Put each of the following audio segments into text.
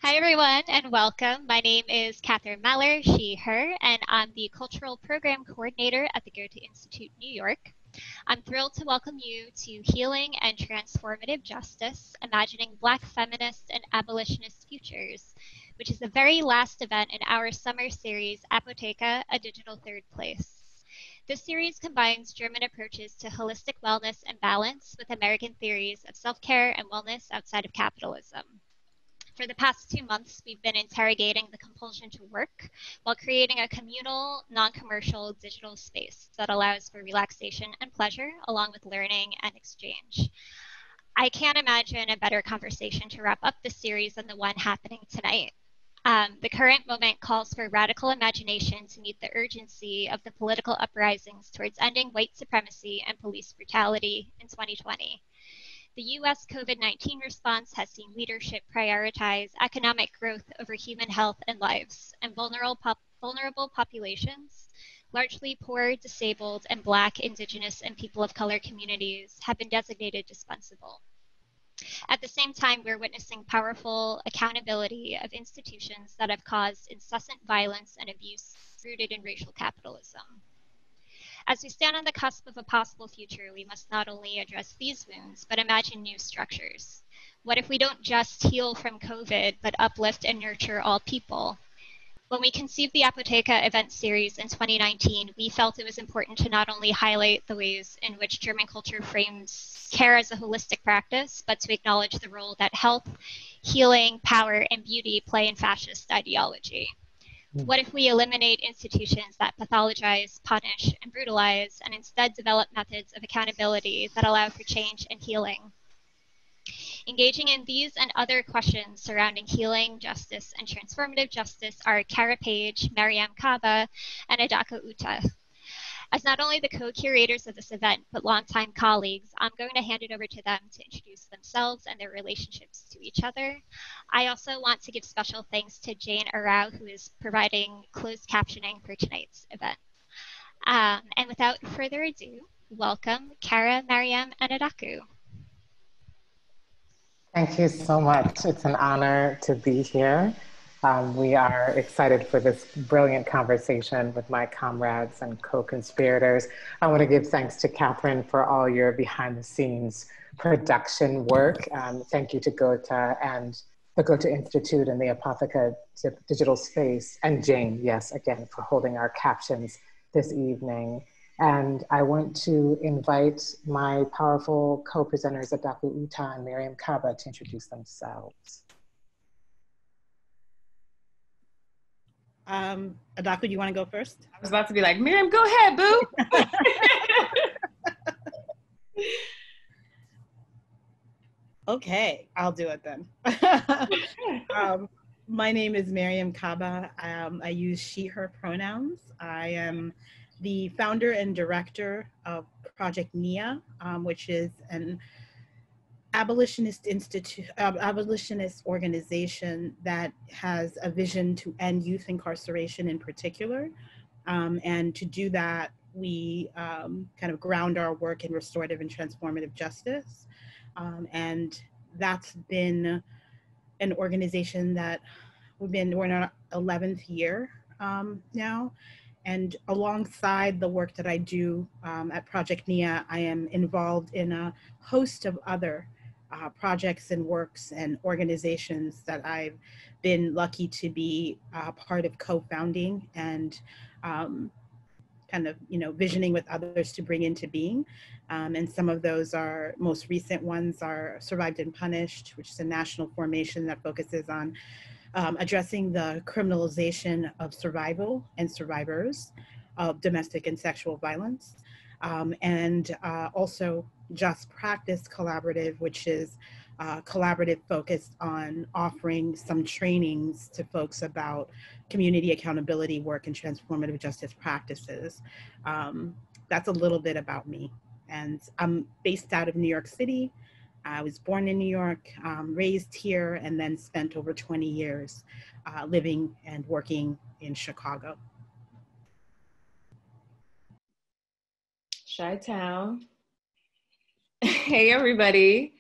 Hi, everyone, and welcome. My name is Catherine Meller, she, her, and I'm the Cultural Program Coordinator at the Goethe Institute, New York. I'm thrilled to welcome you to Healing and Transformative Justice, Imagining Black Feminist and Abolitionist Futures, which is the very last event in our summer series, Apotheca, A Digital Third Place. This series combines German approaches to holistic wellness and balance with American theories of self-care and wellness outside of capitalism. For the past 2 months, we've been interrogating the compulsion to work while creating a communal, non-commercial digital space that allows for relaxation and pleasure, along with learning and exchange. I can't imagine a better conversation to wrap up this series than the one happening tonight. The current moment calls for radical imagination to meet the urgency of the political uprisings towards ending white supremacy and police brutality in 2020. The US COVID-19 response has seen leadership prioritize economic growth over human health and lives, and vulnerable populations, largely poor, disabled, and Black, Indigenous, and people of color communities, have been designated dispensable. At the same time, we're witnessing powerful accountability of institutions that have caused incessant violence and abuse rooted in racial capitalism. As we stand on the cusp of a possible future, we must not only address these wounds, but imagine new structures. What if we don't just heal from COVID, but uplift and nurture all people? When we conceived the Apotheca event series in 2019, we felt it was important to not only highlight the ways in which German culture frames care as a holistic practice, but to acknowledge the role that health, healing, power, and beauty play in fascist ideology. What if we eliminate institutions that pathologize, punish, and brutalize, and instead develop methods of accountability that allow for change and healing? Engaging in these and other questions surrounding healing, justice, and transformative justice are Kara Page, Mariam Kaba, and Adako Uta. As not only the co-curators of this event, but longtime colleagues, I'm going to hand it over to them to introduce themselves and their relationships to each other. I also want to give special thanks to Jane Arau, who is providing closed captioning for tonight's event. And without further ado, welcome Kara, Mariam, and Adaku. Thank you so much. It's an honor to be here. We are excited for this brilliant conversation with my comrades and co-conspirators. I want to give thanks to Catherine for all your behind the scenes production work. Thank you to Goethe and the Goethe Institute and the Apotheca Digital Space, and Jane, yes, again, for holding our captions this evening. And I want to invite my powerful co-presenters, Adako Uta and Mariam Kaba, to introduce themselves. Adako, do you want to go first? I was about to be like, Mariam, go ahead, boo. Okay, I'll do it then. My name is Mariam Kaba. I use she, her pronouns. I am the founder and director of Project NIA, which is an abolitionist organization that has a vision to end youth incarceration in particular. And to do that, we kind of ground our work in restorative and transformative justice. And that's been an organization that we're in our 11th year now. And alongside the work that I do at Project NIA, I am involved in a host of other projects and works and organizations that I've been lucky to be part of co-founding and kind of, visioning with others to bring into being. And some of those are, most recent ones are Survived and Punished, which is a national formation that focuses on addressing the criminalization of survival and survivors of domestic and sexual violence. And also Just Practice Collaborative, which is collaborative focused on offering some trainings to folks about community accountability work and transformative justice practices. That's a little bit about me. And I'm based out of New York City. I was born in New York, raised here, and then spent over 20 years living and working in Chicago. Chi-Town. Hey, everybody.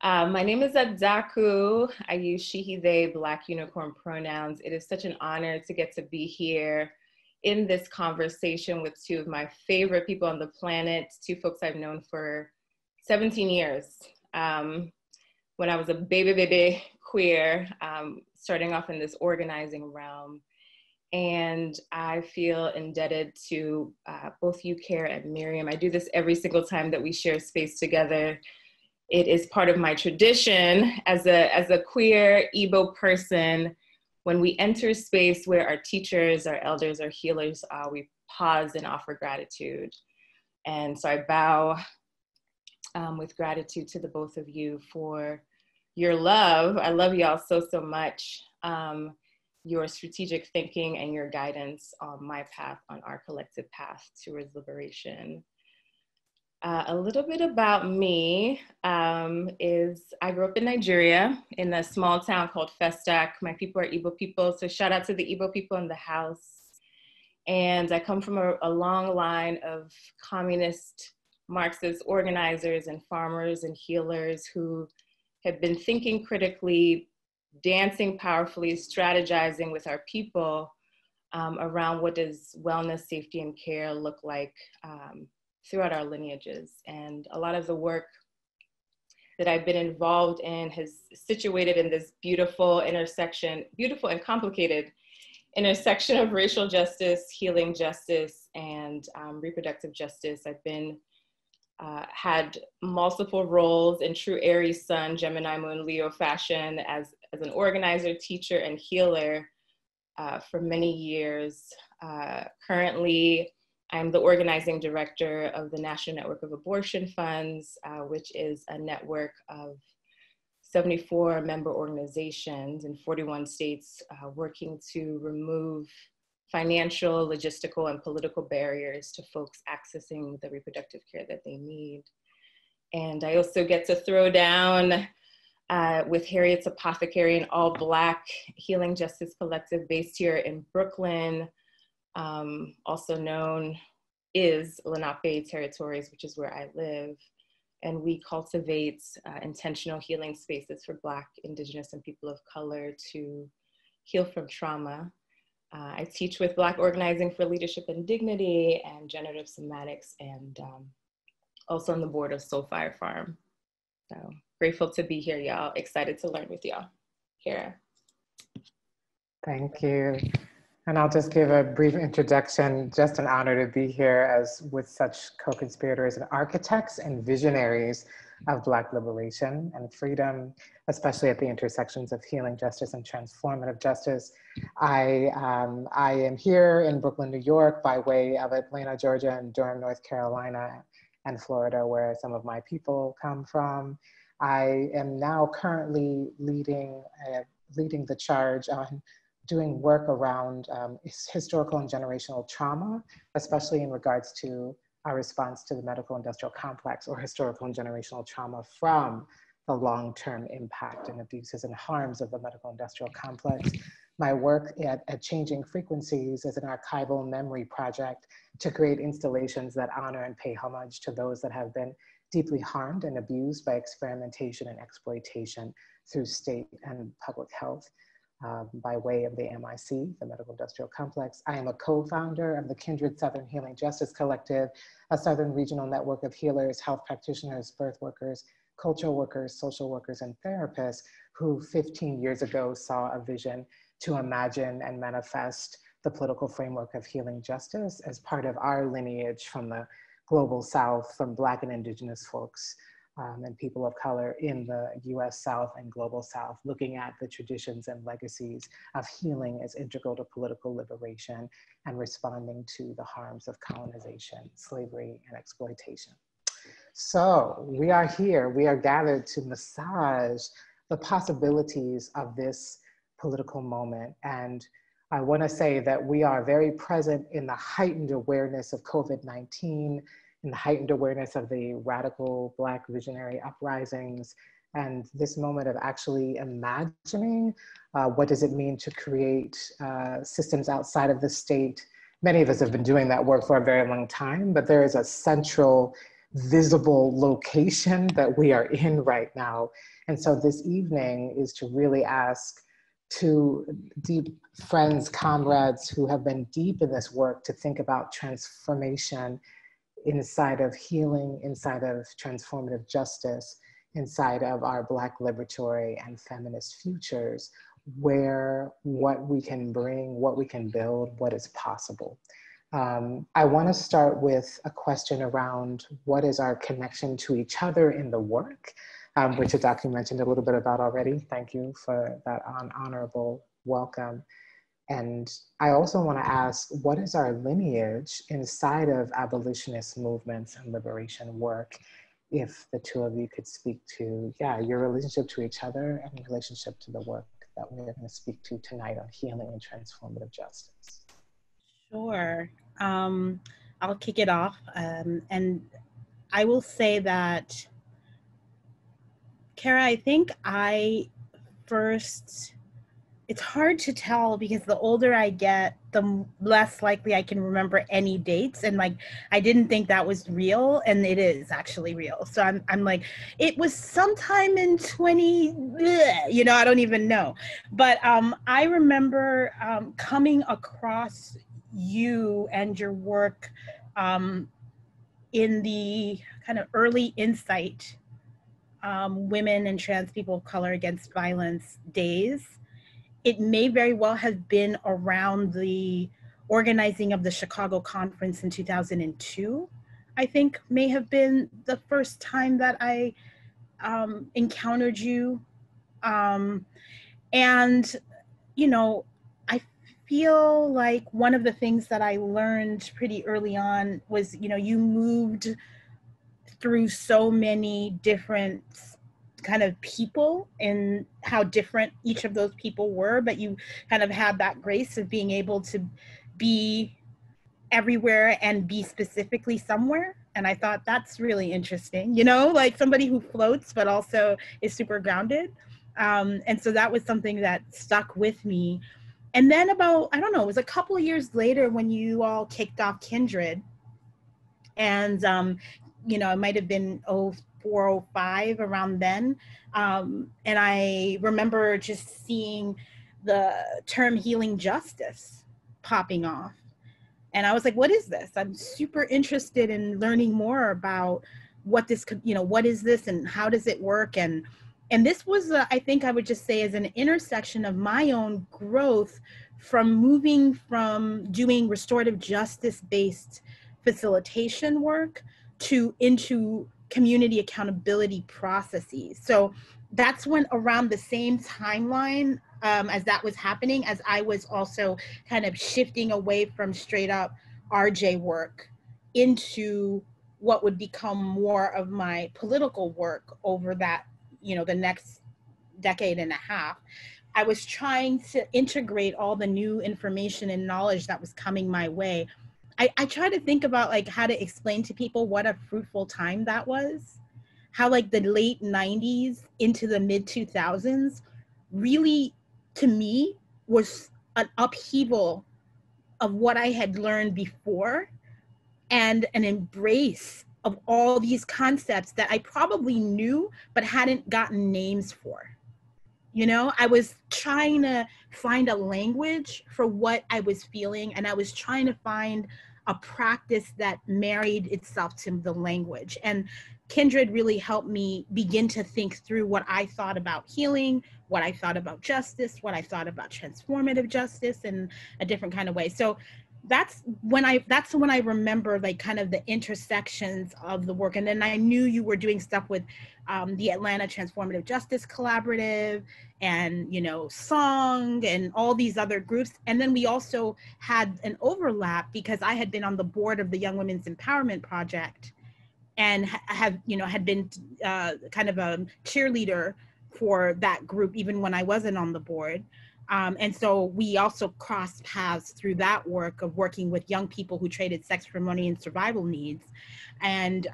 My name is Adaku. I use she, he, they, Black unicorn pronouns. It is such an honor to get to be here in this conversation with two of my favorite people on the planet, two folks I've known for 17 years. When I was a baby queer, starting off in this organizing realm. And I feel indebted to both you, Kara, and Miriam. I do this every single time that we share space together. It is part of my tradition as a queer Igbo person. When we enter space where our teachers, our elders, our healers are, we pause and offer gratitude. And so I bow with gratitude to the both of you for your love. I love y'all so, so much. Your strategic thinking and your guidance on my path, on our collective path towards liberation. A little bit about me is I grew up in Nigeria in a small town called Festac. My people are Igbo people, so shout out to the Igbo people in the house. And I come from a long line of communist Marxist organizers and farmers and healers who have been thinking critically, dancing powerfully, strategizing with our people around what does wellness, safety, and care look like throughout our lineages. And a lot of the work that I've been involved in has situated in this beautiful intersection, beautiful and complicated intersection of racial justice, healing justice, and reproductive justice. I've been had multiple roles in true Aries Sun, Gemini Moon, Leo fashion as an organizer, teacher, and healer for many years. Currently, I'm the organizing director of the National Network of Abortion Funds, which is a network of 74 member organizations in 41 states working to remove financial, logistical, and political barriers to folks accessing the reproductive care that they need. And I also get to throw down with Harriet's Apothecary, an all-Black healing justice collective based here in Brooklyn, also known is Lenape Territories, which is where I live. And we cultivate intentional healing spaces for Black, Indigenous, and people of color to heal from trauma. I teach with Black Organizing for Leadership and Dignity and Generative Somatics, and also on the board of Soulfire Farm. So grateful to be here, y'all. Excited to learn with y'all. Kara. Thank you. And I'll just give a brief introduction. Just an honor to be here as with such co-conspirators and architects and visionaries of Black liberation and freedom, especially at the intersections of healing justice and transformative justice. I am here in Brooklyn, New York, by way of Atlanta, Georgia, and Durham, North Carolina, and Florida, where some of my people come from. I am now currently leading the charge on doing work around historical and generational trauma, especially in regards to our response to the medical industrial complex, or historical and generational trauma from the long-term impact and abuses and harms of the medical industrial complex. My work at Changing Frequencies is an archival memory project to create installations that honor and pay homage to those that have been deeply harmed and abused by experimentation and exploitation through state and public health. By way of the MIC, the Medical Industrial Complex. I am a co-founder of the Kindred Southern Healing Justice Collective, a Southern regional network of healers, health practitioners, birth workers, cultural workers, social workers, and therapists who 15 years ago saw a vision to imagine and manifest the political framework of healing justice as part of our lineage from the global South, from Black and Indigenous folks and people of color in the US South and global South, looking at the traditions and legacies of healing as integral to political liberation and responding to the harms of colonization, slavery, and exploitation. So we are here, we are gathered to massage the possibilities of this political moment. And I wanna say that we are very present in the heightened awareness of COVID-19, in the heightened awareness of the radical Black visionary uprisings, and this moment of actually imagining what does it mean to create systems outside of the state. Many of us have been doing that work for a very long time, but there is a central visible location that we are in right now. And so this evening is to really ask two deep friends, comrades who have been deep in this work to think about transformation inside of healing, inside of transformative justice, inside of our Black liberatory and feminist futures, where what we can bring, what we can build, what is possible. I want to start with a question around what is our connection to each other in the work, which Adaku mentioned a little bit about already. Thank you for that honorable welcome. And I also want to ask, what is our lineage inside of abolitionist movements and liberation work? If the two of you could speak to, your relationship to each other and relationship to the work that we're going to speak to tonight on healing and transformative justice. Sure. I'll kick it off. And I will say that, Kara, I think it's hard to tell because the older I get, the less likely I can remember any dates. And like, I didn't think that was real, and it is actually real. So I'm like, it was sometime in 20, I don't even know. But I remember coming across you and your work in the kind of early Insight Women and Trans People of Color Against Violence days. It may very well have been around the organizing of the Chicago conference in 2002, I think may have been the first time that I encountered you. And, I feel like one of the things that I learned pretty early on was, you moved through so many different kind of people and how different each of those people were, but you kind of had that grace of being able to be everywhere and be specifically somewhere. And I thought that's really interesting, like somebody who floats, but also is super grounded. And so that was something that stuck with me. And then about, I don't know, it was a couple of years later when you all kicked off Kindred. And, it might have been 04, 05 around then. And I remember just seeing the term healing justice popping off. And I was like, what is this? I'm super interested in learning more about what this could, what is this and how does it work? And this was, I think I would just say, as an intersection of my own growth from moving from doing restorative justice-based facilitation work into community accountability processes. So that's when, around the same timeline as that was happening, as I was also kind of shifting away from straight up RJ work into what would become more of my political work over that, the next decade and a half. I was trying to integrate all the new information and knowledge that was coming my way. I try to think about like how to explain to people what a fruitful time that was, how like the late 90s into the mid 2000s really, to me, was an upheaval of what I had learned before and an embrace of all these concepts that I probably knew but hadn't gotten names for. I was trying to find a language for what I was feeling, and I was trying to find a practice that married itself to the language. And Kindred really helped me begin to think through what I thought about healing, what I thought about justice, what I thought about transformative justice in a different kind of way. So that's when I remember like kind of the intersections of the work. And then I knew you were doing stuff with the Atlanta Transformative Justice Collaborative and, Song and all these other groups. And then we also had an overlap because I had been on the board of the Young Women's Empowerment Project and had been kind of a cheerleader for that group even when I wasn't on the board. And so we also crossed paths through that work of working with young people who traded sex for money and survival needs. And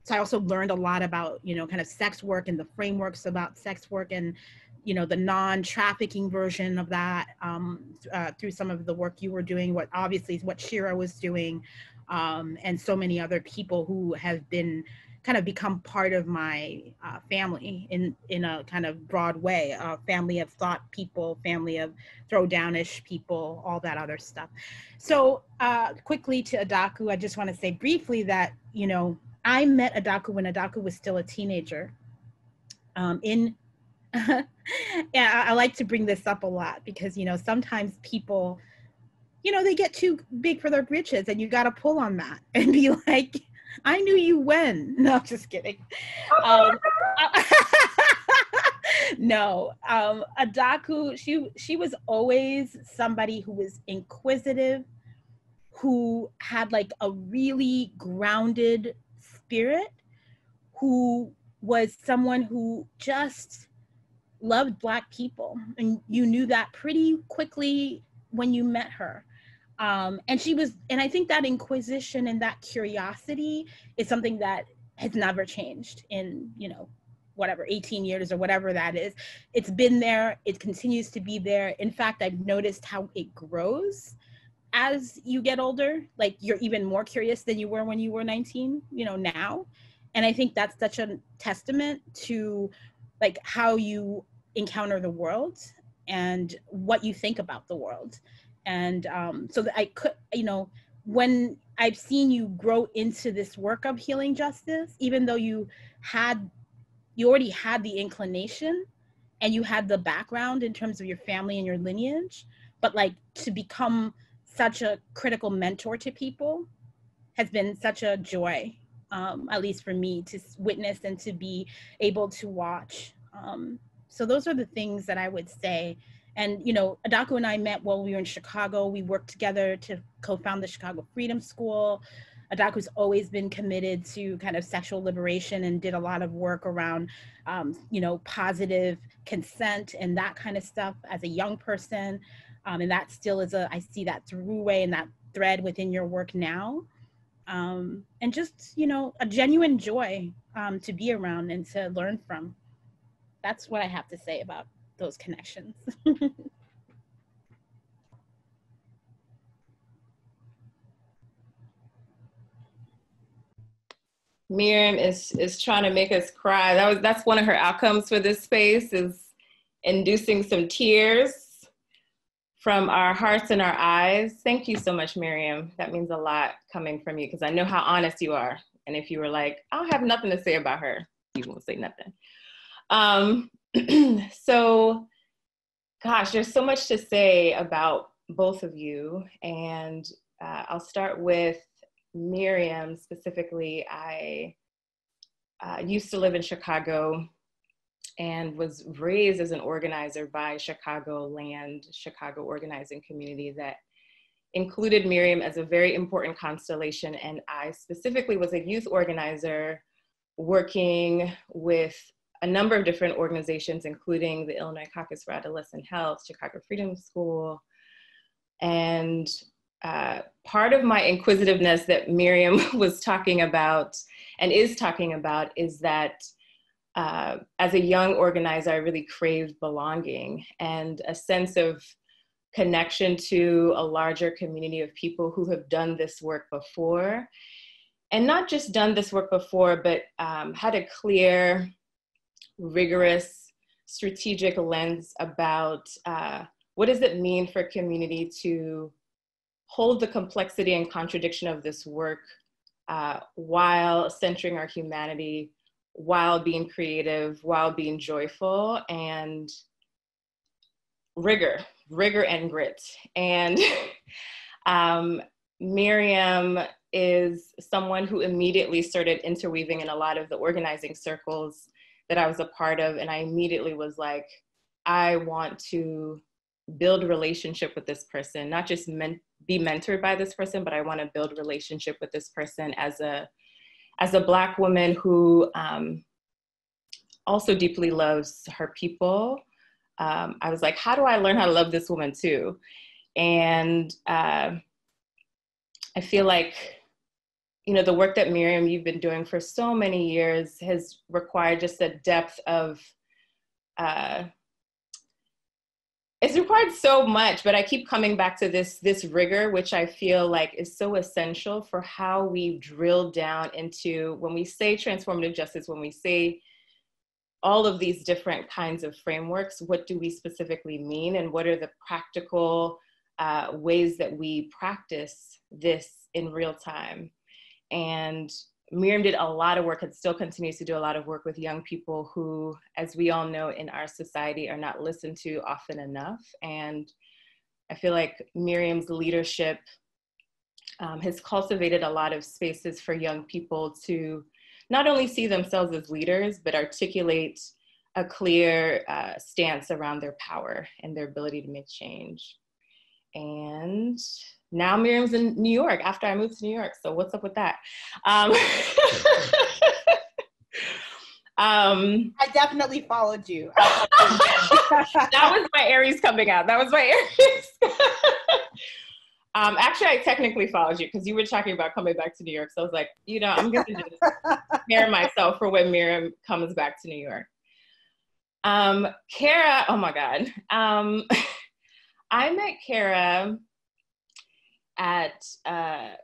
so I also learned a lot about, kind of sex work and the frameworks about sex work and, the non-trafficking version of that through some of the work you were doing, what obviously is what Shira was doing. and so many other people who have been kind of become part of my family in a kind of broad way, family of thought people, family of throwdownish people, all that other stuff. So quickly to Adaku, I just want to say briefly that, you know, I met Adaku when Adaku was still a teenager. Yeah, I like to bring this up a lot because, you know, sometimes people, you know, they get too big for their britches and you got to pull on that and be like, I knew you when. No, just kidding. No, Adaku, she was always somebody who was inquisitive, who had like a really grounded spirit, who was someone who just loved Black people. And you knew that pretty quickly when you met her. And she was, and I think that inquisition and that curiosity is something that has never changed in, you know, whatever, 18 years or whatever that is. It's been there, it continues to be there. In fact, I've noticed how it grows as you get older. Like you're even more curious than you were when you were 19, you know, now. And I think that's such a testament to like how you encounter the world and what you think about the world. And so that I could, you know, when I've seen you grow into this work of healing justice, even though you already had the inclination and you had the background in terms of your family and your lineage, but like to become such a critical mentor to people has been such a joy, at least for me, to witness and to be able to watch. So those are the things that I would say. And, you know, Adaku and I met while we were in Chicago. We worked together to co-found the Chicago Freedom School. Adaku's always been committed to kind of sexual liberation and did a lot of work around, you know, positive consent and that kind of stuff as a young person. And that still is I see that throughway and that thread within your work now. And just, you know, a genuine joy to be around and to learn from. That's what I have to say about those connections. Miriam is trying to make us cry. That's one of her outcomes for this space, is inducing some tears from our hearts and our eyes. Thank you so much, Miriam. That means a lot coming from you because I know how honest you are. And if you were like, I don't have nothing to say about her, you won't say nothing. So, gosh, there's so much to say about both of you. And I'll start with Miriam specifically. I used to live in Chicago and was raised as an organizer by Chicagoland, Chicago organizing community that included Miriam as a very important constellation. And I specifically was a youth organizer working with a number of different organizations, including the Illinois Caucus for Adolescent Health, Chicago Freedom School. And part of my inquisitiveness that Miriam was talking about and is talking about is that as a young organizer, I really craved belonging and a sense of connection to a larger community of people who have done this work before. And not just done this work before, but had a clear, rigorous, strategic lens about what does it mean for community to hold the complexity and contradiction of this work while centering our humanity, while being creative, while being joyful, and rigor and grit. And Miriam is someone who immediately started interweaving in a lot of the organizing circles that I was a part of. And I immediately was like, I want to build a relationship with this person, not just be mentored by this person, but I want to build a relationship with this person as a Black woman who also deeply loves her people. I was like, how do I learn how to love this woman too? And I feel like, you know, the work that Miriam, you've been doing for so many years has required just a depth of It's required so much, but I keep coming back to this rigor, which I feel like is so essential for how we drill down into, when we say transformative justice, when we say all of these different kinds of frameworks, what do we specifically mean, and what are the practical ways that we practice this in real time? And Miriam did a lot of work and still continues to do a lot of work with young people who, as we all know, in our society are not listened to often enough. And I feel like Miriam's leadership has cultivated a lot of spaces for young people to not only see themselves as leaders, but articulate a clear stance around their power and their ability to make change. And now Miriam's in New York after I moved to New York. So what's up with that? I definitely followed you. That was my Aries coming out. That was my Aries. Actually, I technically followed you because you were talking about coming back to New York. So I was like, I'm going to just prepare myself for when Miriam comes back to New York. Kara, oh my God. I met Kara at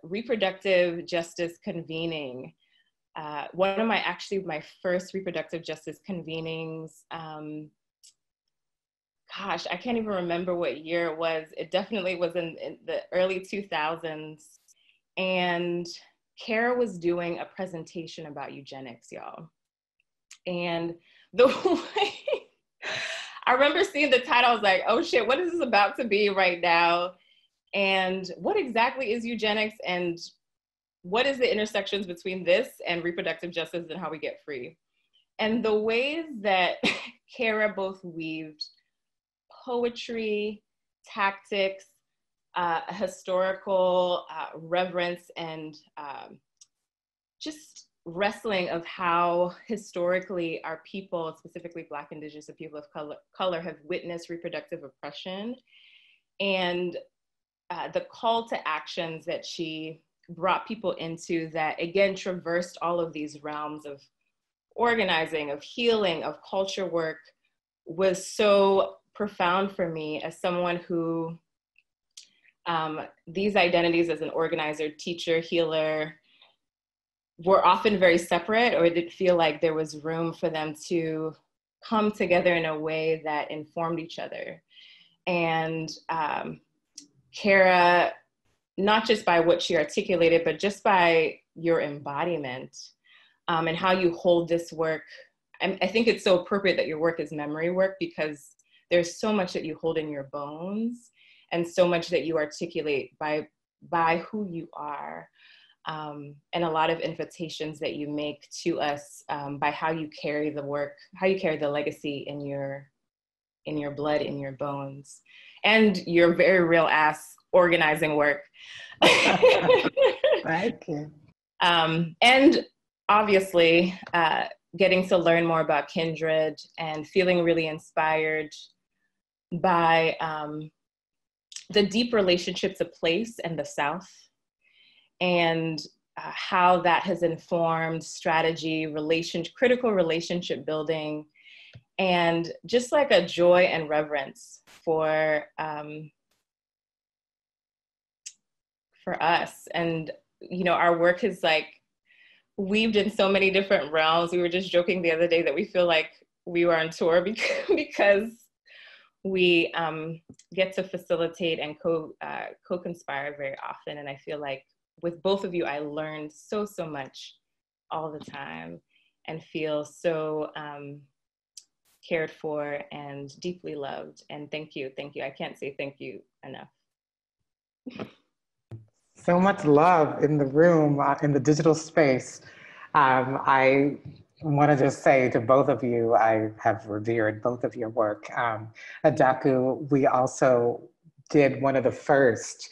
reproductive justice convening. One of my first reproductive justice convenings, gosh, I can't even remember what year it was. It definitely was in the early 2000s. And Kara was doing a presentation about eugenics, y'all. And the way, I remember seeing the title, I was like, oh shit, what is this about to be right now? And what exactly is eugenics, and what is the intersections between this and reproductive justice and how we get free? And the ways that Kara both weaved poetry, tactics, historical reverence, and just wrestling of how historically our people, specifically Black, Indigenous, and people of color have witnessed reproductive oppression, and the call to actions that she brought people into that, again, traversed all of these realms of organizing, of healing, of culture work, was so profound for me as someone who, these identities as an organizer, teacher, healer, were often very separate, or it didn't feel like there was room for them to come together in a way that informed each other. And Kara, not just by what she articulated, but just by your embodiment and how you hold this work. I think it's so appropriate that your work is memory work, because there's so much that you hold in your bones and so much that you articulate by who you are. And a lot of invitations that you make to us by how you carry the work, how you carry the legacy in your blood, in your bones, and your very real ass organizing work. Thank you. And obviously, getting to learn more about Kindred and feeling really inspired by the deep relationship to place and the South, and how that has informed strategy, critical relationship building, and just like a joy and reverence for us. And, our work is like weaved in so many different realms. We were just joking the other day that we feel like we were on tour because we get to facilitate and co-conspire very often. And I feel like with both of you, I learned so much all the time and feel so cared for and deeply loved. And thank you. I can't say thank you enough. So much love in the room, in the digital space. I want to just say to both of you, I have revered both of your work. Adaku, we also did one of the first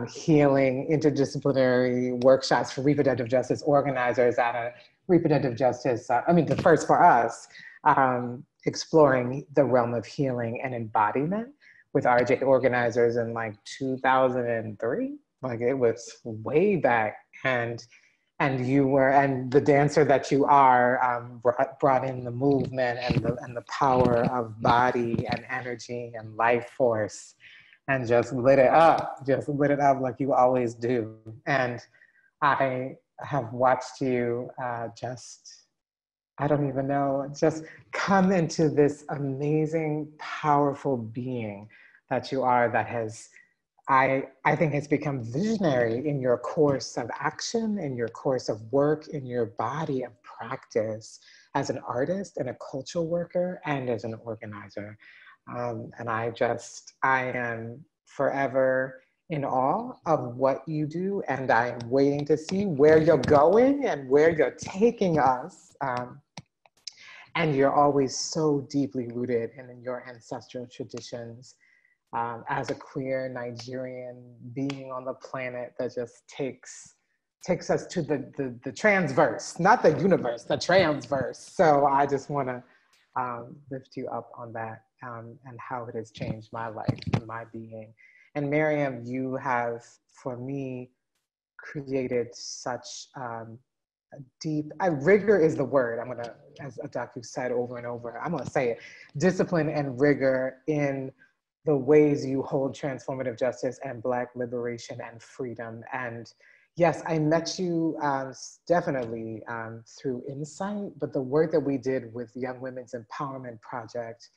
healing interdisciplinary workshops for reproductive justice organizers at a reproductive justice, the first for us, exploring the realm of healing and embodiment with RJ organizers in like 2003. Like, it was way back. And and you were, and the dancer that you are, brought in the movement and the power of body and energy and life force, and just lit it up like you always do. And I have watched you I don't even know, just come into this amazing, powerful being that you are, that has, I think has become visionary in your course of action, in your course of work, in your body of practice as an artist and a cultural worker and as an organizer. And I am forever in awe of what you do, and I'm waiting to see where you're going and where you're taking us. And you're always so deeply rooted in your ancestral traditions. As a queer Nigerian being on the planet that just takes us to the transverse, not the universe, the transverse. So I just want to lift you up on that, and how it has changed my life and my being. And Miriam, you have, for me, created such deep, rigor is the word. I'm gonna, as Adaku said over and over, I'm gonna say it, discipline and rigor in the ways you hold transformative justice and Black liberation and freedom. And yes, I met you definitely through Insight, but the work that we did with Young Women's Empowerment Project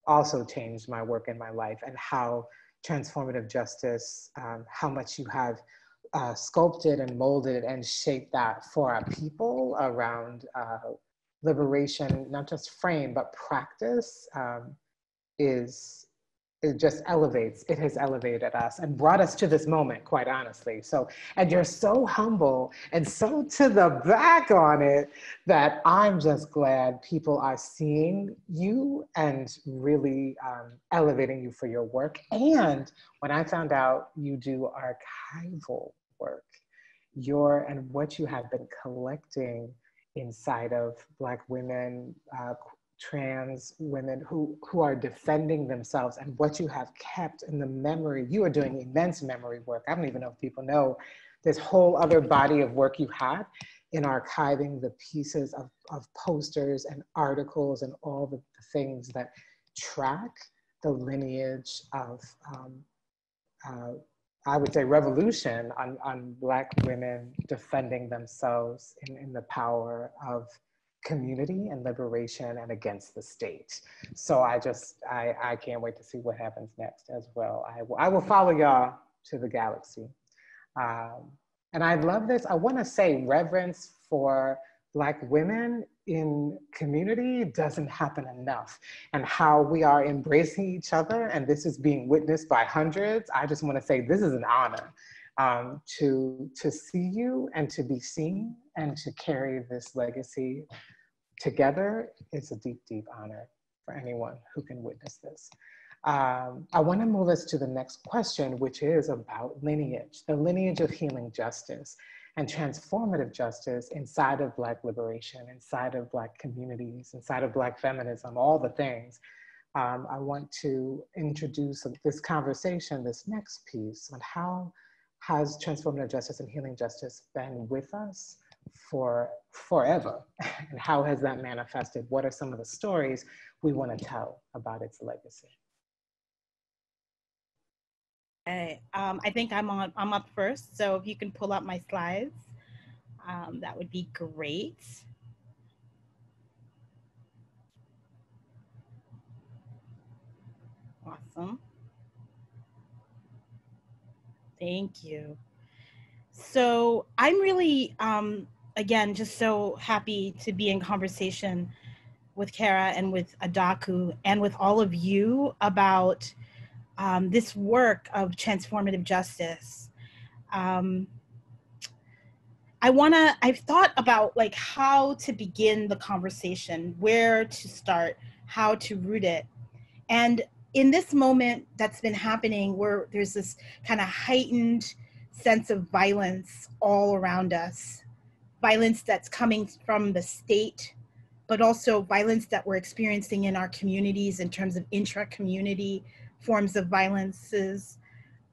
also changed my work and my life, and how transformative justice, how much you have sculpted and molded and shaped that for our people around liberation, not just frame, but practice, it just elevates, it has elevated us and brought us to this moment, quite honestly. So, and you're so humble and so to the back on it that I'm just glad people are seeing you and really elevating you for your work. And when I found out you do archival work, and what you have been collecting inside of Black women, trans women who are defending themselves, and what you have kept in the memory. You are doing immense memory work. I don't even know if people know this whole other body of work you had in archiving the pieces of posters and articles and all the things that track the lineage of, I would say, revolution on Black women defending themselves in the power of community and liberation and against the state. So I can't wait to see what happens next as well. I will follow y'all to the galaxy. And I love this. I want to say reverence for Black women in community doesn't happen enough, and how we are embracing each other. And this is being witnessed by hundreds. I just want to say this is an honor to see you and to be seen and to carry this legacy together. It's a deep, deep honor for anyone who can witness this. I want to move us to the next question, which is about lineage, the lineage of healing justice and transformative justice inside of Black liberation, inside of Black communities, inside of Black feminism, all the things. I want to introduce this conversation, this next piece, on how has transformative justice and healing justice been with us for forever, and how has that manifested? What are some of the stories we want to tell about its legacy? Okay, I think I'm up first, so if you can pull up my slides, that would be great. Awesome. Thank you. So I'm really, again, just so happy to be in conversation with Kara and with Adaku and with all of you about this work of transformative justice. I've thought about like how to begin the conversation, where to start, how to root it. And in this moment that's been happening, where there's this kind of heightened sense of violence all around us, violence that's coming from the state, but also violence that we're experiencing in our communities in terms of intra-community forms of violences.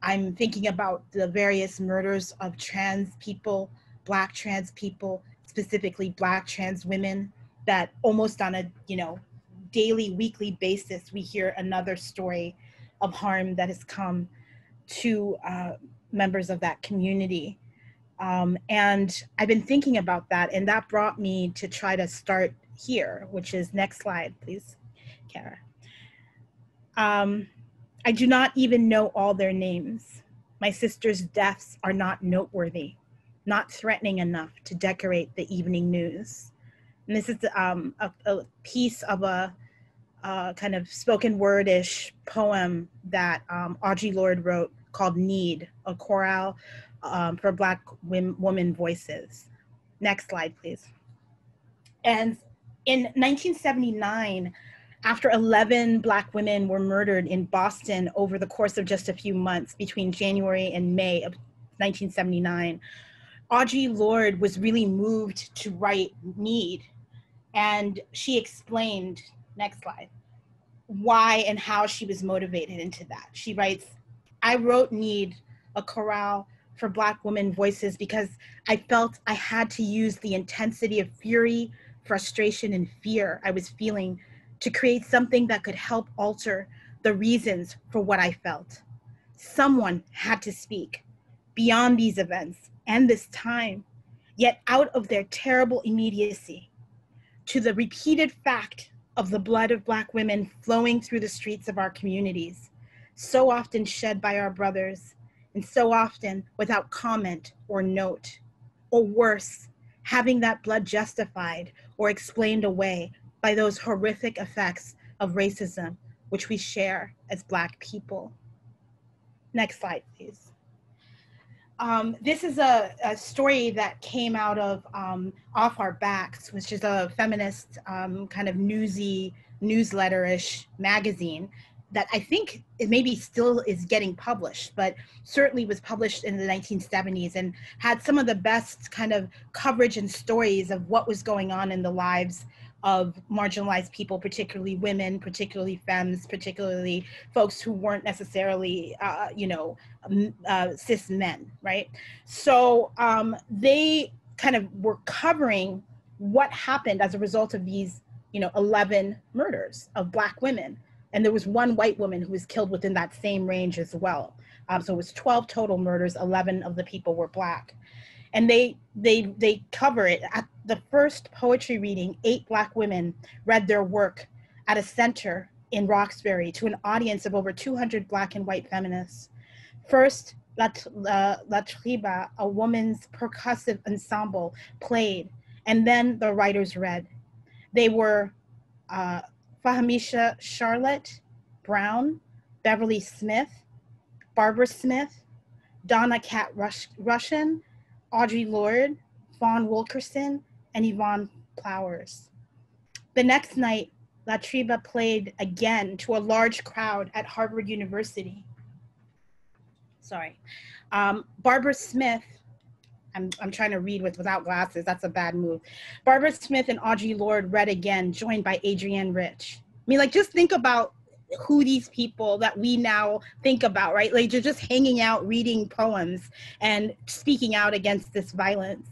I'm thinking about the various murders of trans people Black trans people, specifically Black trans women, that almost on a, daily, weekly basis, we hear another story of harm that has come to members of that community. And I've been thinking about that, and that brought me to try to start here, which is next slide, please, Kara. I do not even know all their names. My sister's deaths are not noteworthy, not threatening enough to decorate the evening news. And this is a piece of a kind of spoken word-ish poem that Audre Lorde wrote called Need, a chorale for Black women voices. Next slide, please. And in 1979, after 11 Black women were murdered in Boston over the course of just a few months between January and May of 1979, Audre Lorde was really moved to write Need. And she explained, next slide, why and how she was motivated into that. She writes, I wrote Need, a chorale for Black women voices, because I felt I had to use the intensity of fury, frustration, and fear I was feeling to create something that could help alter the reasons for what I felt. Someone had to speak beyond these events and this time, yet out of their terrible immediacy, to the repeated fact of the blood of Black women flowing through the streets of our communities, so often shed by our brothers, and so often without comment or note, or worse, having that blood justified or explained away by those horrific effects of racism which we share as Black people. Next slide, please. This is a story that came out of Off Our Backs, which is a feminist kind of newsy, newsletter-ish magazine that I think it maybe still is getting published, but certainly was published in the 1970s and had some of the best kind of coverage and stories of what was going on in the lives of marginalized people, particularly women, particularly femmes, particularly folks who weren't necessarily, cis men, right? So they kind of were covering what happened as a result of these, 11 murders of Black women. And there was one white woman who was killed within that same range as well. So it was 12 total murders, 11 of the people were Black. And they cover it. At the first poetry reading, 8 Black women read their work at a center in Roxbury to an audience of over 200 Black and white feminists. First, La Triba, a woman's percussive ensemble, played, and then the writers read. They were Fahamisha Charlotte Brown, Beverly Smith, Barbara Smith, Donna Cat Russian, Audre Lorde, Vaughn Wilkerson, and Yvonne Flowers. The next night, La Triba played again to a large crowd at Harvard University. Barbara Smith, I'm trying to read without glasses, that's a bad move. Barbara Smith and Audre Lorde read again, joined by Adrienne Rich. I mean, just think about who these people that we now think about, right? They're just hanging out, reading poems and speaking out against this violence.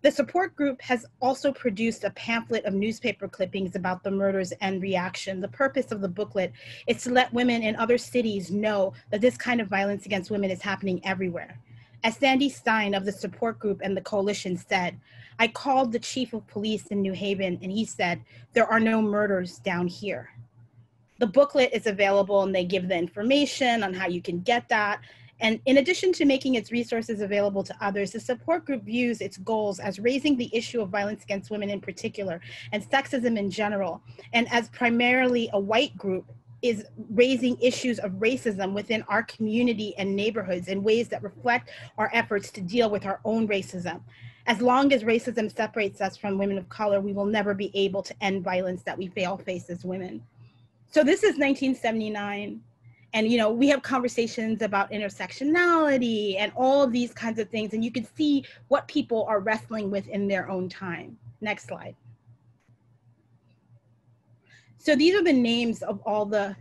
The support group has also produced a pamphlet of newspaper clippings about the murders and reaction. The purpose of the booklet is to let women in other cities know that this kind of violence against women is happening everywhere. As Sandy Stein of the support group and the coalition said, I called the chief of police in New Haven and he said, there are no murders down here. The booklet is available and they give the information on how you can get that. And in addition to making its resources available to others, the support group views its goals as raising the issue of violence against women in particular and sexism in general. And as primarily a white group, is raising issues of racism within our community and neighborhoods in ways that reflect our efforts to deal with our own racism. As long as racism separates us from women of color, we will never be able to end violence that we all face as women. So this is 1979. And, we have conversations about intersectionality and all of these kinds of things. And you can see what people are wrestling with in their own time. Next slide. So these are the names of all the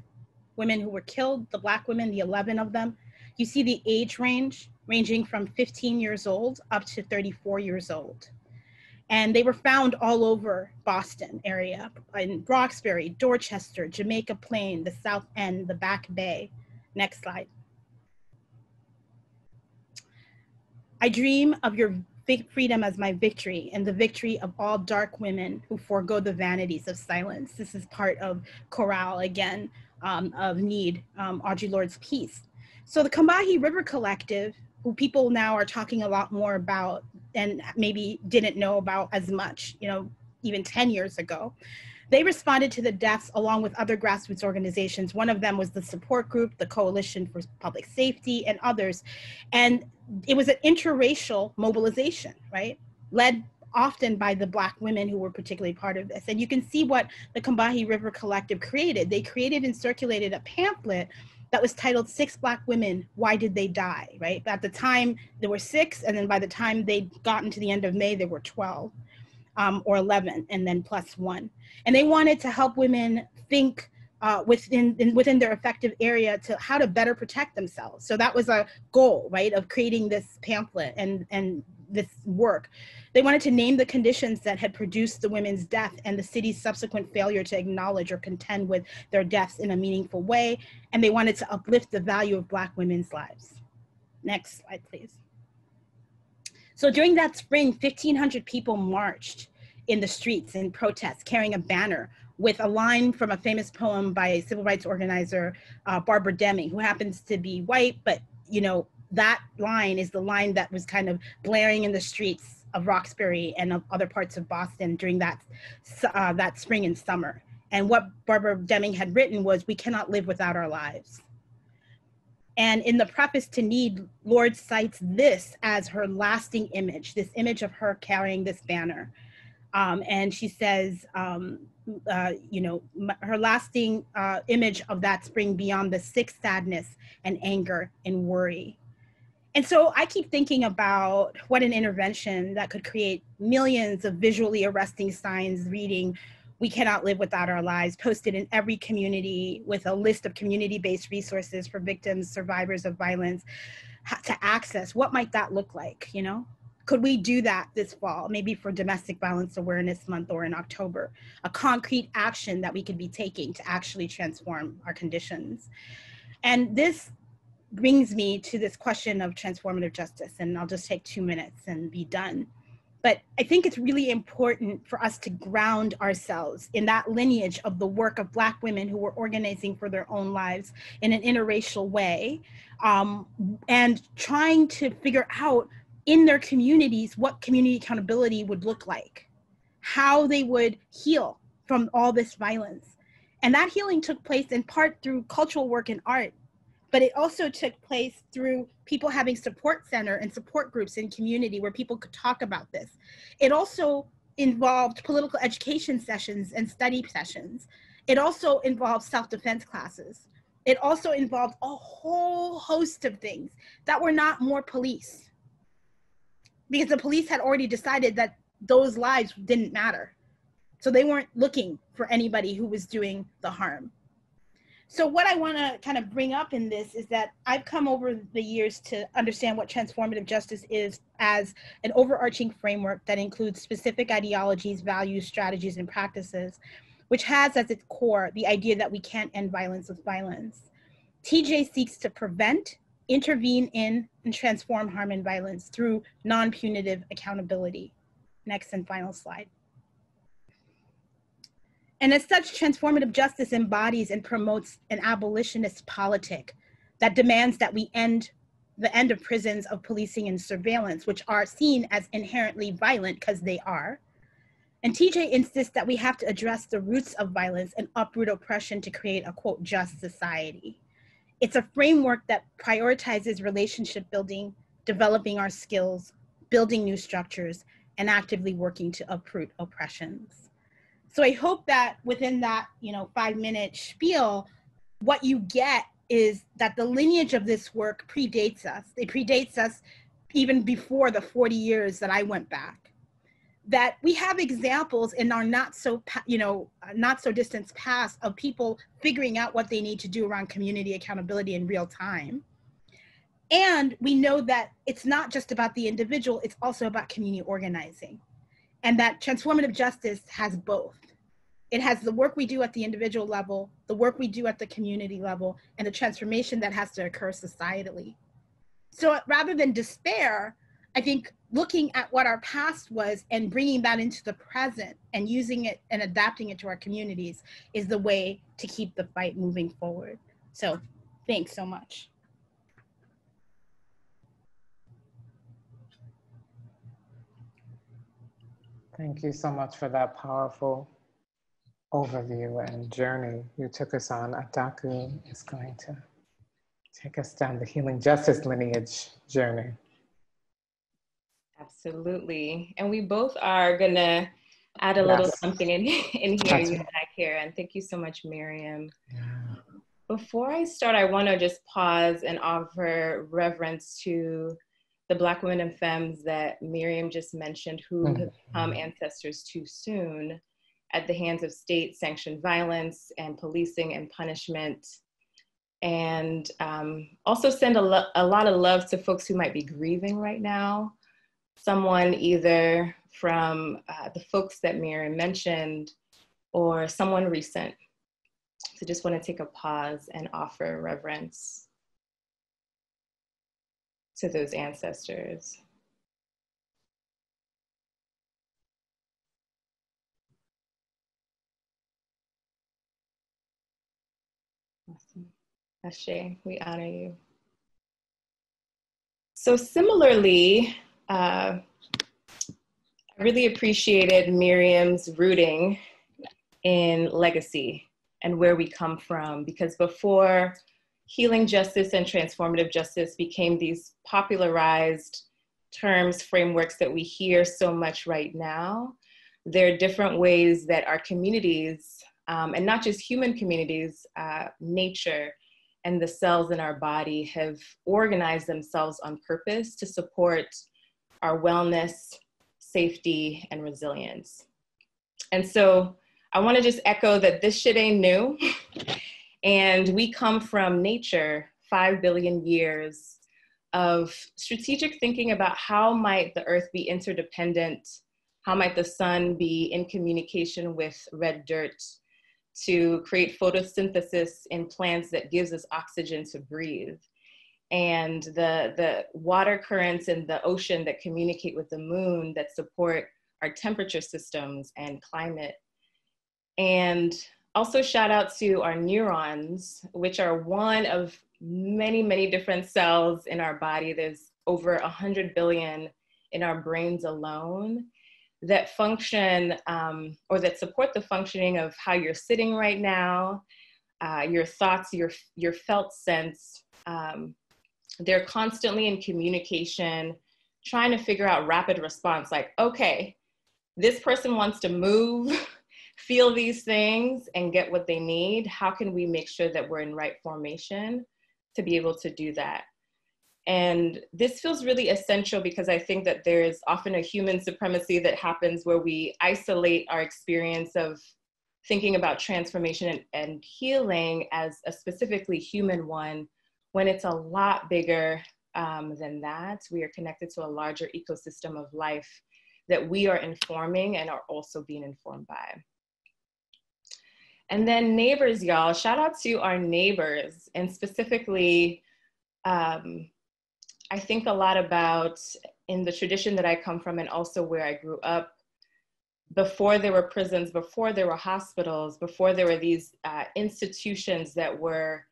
women who were killed, the Black women, the 11 of them. You see the age range ranging from 15 years old up to 34 years old. And they were found all over Boston area, in Roxbury, Dorchester, Jamaica Plain, the South End, the Back Bay. Next slide. I dream of your freedom as my victory and the victory of all dark women who forego the vanities of silence. This is part of Chorale again, of Need, Audre Lorde's piece. So the Combahee River Collective, who people now are talking a lot more about and maybe didn't know about as much, even 10 years ago, they responded to the deaths along with other grassroots organizations. One of them was the support group, the Coalition for Public Safety, and others. And it was an interracial mobilization, right? Led often by the Black women who were particularly part of this. And you can see what the Combahee River Collective created. They created and circulated a pamphlet that was titled 6 Black Women, Why Did They Die, right? At the time, there were 6, and then by the time they'd gotten to the end of May, there were 12. Or 11, and then plus 1. And they wanted to help women think within their effective area to how to better protect themselves. So that was a goal, right, of creating this pamphlet and this work. They wanted to name the conditions that had produced the women's death and the city's subsequent failure to acknowledge or contend with their deaths in a meaningful way. And they wanted to uplift the value of Black women's lives. Next slide, please. So during that spring, 1,500 people marched in the streets in protest, carrying a banner with a line from a famous poem by a civil rights organizer, Barbara Deming, who happens to be white, but that line is the line that was kind of blaring in the streets of Roxbury and of other parts of Boston during that spring and summer. And what Barbara Deming had written was, "We cannot live without our lives." And in the preface to Need, Lorde cites this as her lasting image, this image of her carrying this banner. And she says, her lasting image of that spring beyond the sick sadness and anger and worry. And so I keep thinking about what an intervention that could create millions of visually arresting signs reading, "We cannot live without our lives," posted in every community with a list of community-based resources for victims, survivors of violence to access. What might that look like, Could we do that this fall, maybe for Domestic Violence Awareness Month or in October? A concrete action that we could be taking to actually transform our conditions. And this brings me to this question of transformative justice, and I'll just take 2 minutes and be done. But I think it's really important for us to ground ourselves in that lineage of the work of Black women who were organizing for their own lives in an interracial way, and trying to figure out in their communities what community accountability would look like, how they would heal from all this violence. And that healing took place in part through cultural work and art, but it also took place through people having support center and support groups in community where people could talk about this. It also involved political education sessions and study sessions. It also involved self-defense classes. It also involved a whole host of things that were not more police, because the police had already decided that those lives didn't matter. So they weren't looking for anybody who was doing the harm. So what I want to kind of bring up in this is that I've come over the years to understand what transformative justice is as an overarching framework that includes specific ideologies, values, strategies, and practices, which has as its core the idea that we can't end violence with violence. TJ seeks to prevent, intervene in, and transform harm and violence through non-punitive accountability. Next and final slide. And as such, transformative justice embodies and promotes an abolitionist politic that demands that we end the end of prisons, of policing and surveillance, which are seen as inherently violent because they are. And TJ insists that we have to address the roots of violence and uproot oppression to create a, quote, just society. It's a framework that prioritizes relationship building, developing our skills, building new structures, and actively working to uproot oppressions. So I hope that within that 5-minute spiel, what you get is that the lineage of this work predates us. It predates us even before the 40 years that I went back. That we have examples in our not so distant past of people figuring out what they need to do around community accountability in real time. And we know that it's not just about the individual, it's also about community organizing. And that transformative justice has both. It has the work we do at the individual level, the work we do at the community level, and the transformation that has to occur societally. So rather than despair, I think looking at what our past was and bringing that into the present and using it and adapting it to our communities is the way to keep the fight moving forward. So thanks so much. Thank you so much for that powerful overview and journey you took us on. Adaku is going to take us down the healing justice lineage journey. Absolutely. And we both are going to add a little something in here, you and I, Kara. Thank you so much, Miriam. Yeah. Before I start, I want to just pause and offer reverence to the Black women and femmes that Miriam just mentioned who have become ancestors too soon at the hands of state-sanctioned violence and policing and punishment. And also send a lot of love to folks who might be grieving right now. Someone either from the folks that Miriam mentioned or someone recent. So just want to take a pause and offer reverence to those ancestors. Awesome. Ashe, we honor you. So similarly, I really appreciated Miriam's rooting in legacy and where we come from, because before healing justice and transformative justice became these popularized terms, frameworks that we hear so much right now, there are different ways that our communities, and not just human communities, nature and the cells in our body have organized themselves on purpose to support our wellness, safety, and resilience. And so I want to just echo that this shit ain't new. And we come from nature, 5 billion years of strategic thinking about how might the earth be interdependent, how might the sun be in communication with red dirt to create photosynthesis in plants that gives us oxygen to breathe. And the water currents in the ocean that communicate with the moon that support our temperature systems and climate. And also shout out to our neurons, which are one of many, many different cells in our body. There's over 100 billion in our brains alone that function or that support the functioning of how you're sitting right now, your thoughts, your felt sense. They're constantly in communication, trying to figure out rapid response, like, okay, this person wants to move, feel these things and get what they need. How can we make sure that we're in right formation to be able to do that? And this feels really essential because I think that there's often a human supremacy that happens where we isolate our experience of thinking about transformation and healing as a specifically human one, when it's a lot bigger than that. We are connected to a larger ecosystem of life that we are informing and are also being informed by. And then neighbors, y'all, shout out to our neighbors. And specifically, I think a lot about in the tradition that I come from and also where I grew up, before there were prisons, before there were hospitals, before there were these institutions that were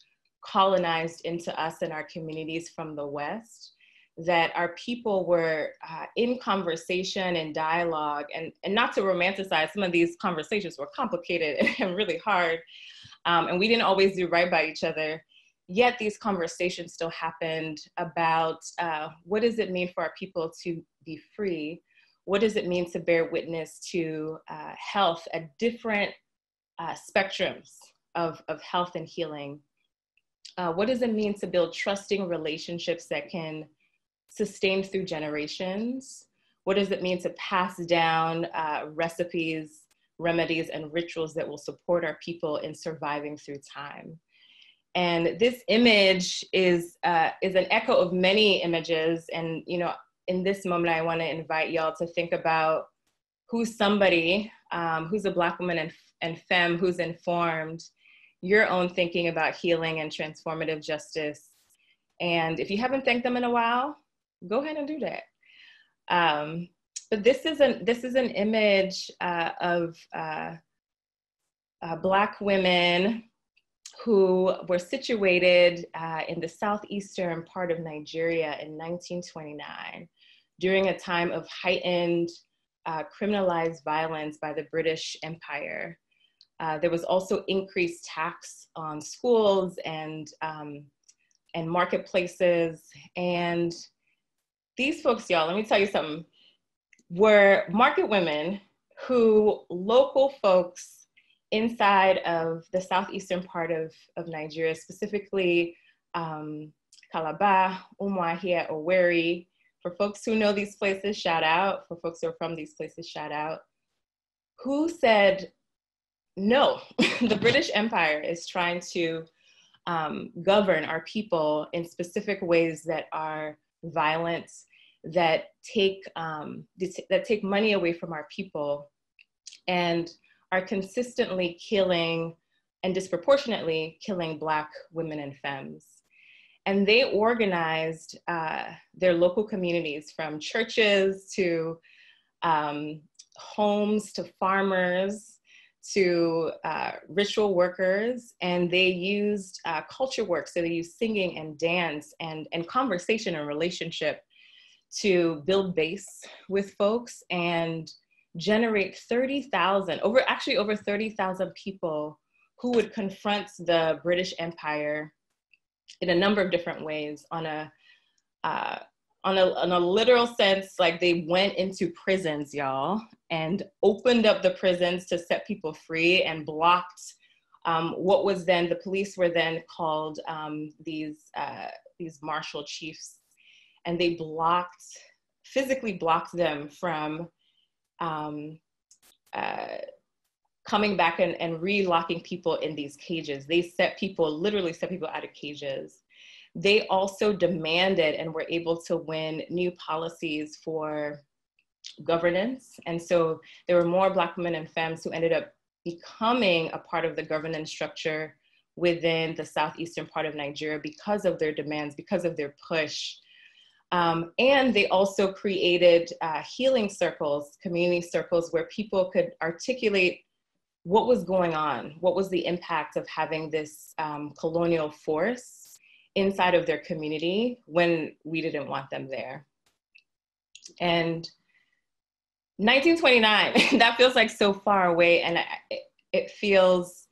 colonized into us and our communities from the West, that our people were in conversation and dialogue, and not to romanticize, some of these conversations were complicated and really hard, and we didn't always do right by each other, yet these conversations still happened about what does it mean for our people to be free? What does it mean to bear witness to health at different spectrums of health and healing? What does it mean to build trusting relationships that can sustain through generations? What does it mean to pass down recipes, remedies, and rituals that will support our people in surviving through time? And this image is an echo of many images. And, you know, in this moment, I want to invite y'all to think about who's somebody, who's a Black woman and femme, who's informed your own thinking about healing and transformative justice. And if you haven't thanked them in a while, go ahead and do that. But this is an image of Black women who were situated in the southeastern part of Nigeria in 1929 during a time of heightened criminalized violence by the British Empire. There was also increased tax on schools and marketplaces. And these folks, y'all, let me tell you something, were market women who local folks inside of the southeastern part of Nigeria, specifically Calabar, Umuahia, Owerri. For folks who know these places, shout out. For folks who are from these places, shout out. Who said, no, the British Empire is trying to govern our people in specific ways that are violent, that take money away from our people, and are consistently killing and disproportionately killing Black women and femmes. And they organized their local communities, from churches to homes to farmers to ritual workers, and they used culture work. So they used singing and dance and conversation and relationship to build base with folks and generate 30,000, over 30,000 people who would confront the British Empire in a number of different ways. On a literal sense, like they went into prisons, y'all, and opened up the prisons to set people free and blocked what was then, the police were then called these martial chiefs. And they physically blocked them from coming back and relocking people in these cages. They literally set people out of cages. They also demanded and were able to win new policies for governance. And so there were more Black women and femmes who ended up becoming a part of the governance structure within the southeastern part of Nigeria because of their demands, because of their push. And they also created healing circles, community circles, where people could articulate what was going on, what was the impact of having this colonial force inside of their community when we didn't want them there. And 1929, that feels like so far away, and it feels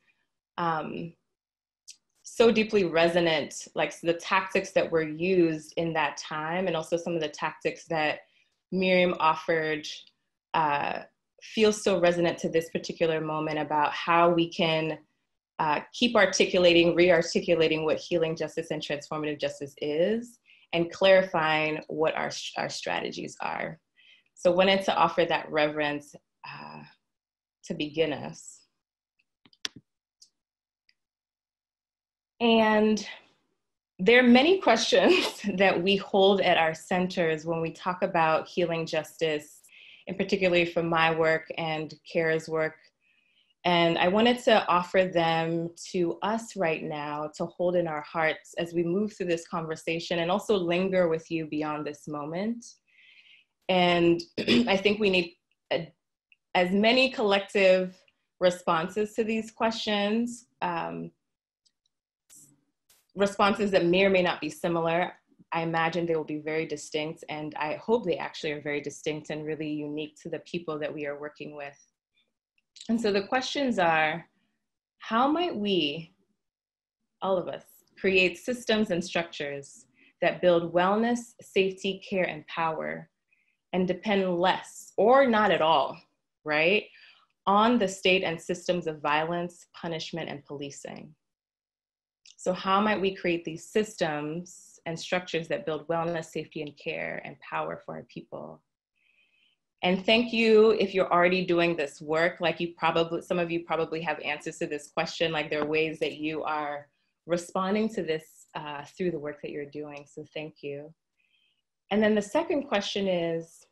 so deeply resonant, like the tactics that were used in that time, and also some of the tactics that Miriam offered feel so resonant to this particular moment about how we can keep articulating, re-articulating what healing justice and transformative justice is, and clarifying what our strategies are. So wanted to offer that reverence to begin us. And there are many questions that we hold at our centers when we talk about healing justice, and particularly from my work and Kara's work. And I wanted to offer them to us right now to hold in our hearts as we move through this conversation, and also linger with you beyond this moment. And I think we need as many collective responses to these questions, responses that may or may not be similar. I imagine they will be very distinct, and I hope they actually are very distinct and really unique to the people that we are working with. And so the questions are, how might we, all of us, create systems and structures that build wellness, safety, care, and power, and depend less, or not at all, right, on the state and systems of violence, punishment, and policing? So how might we create these systems and structures that build wellness, safety, and care, and power for our people? And thank you if you're already doing this work. Like some of you probably have answers to this question. Like there are ways that you are responding to this through the work that you're doing. So thank you. And then the second question is,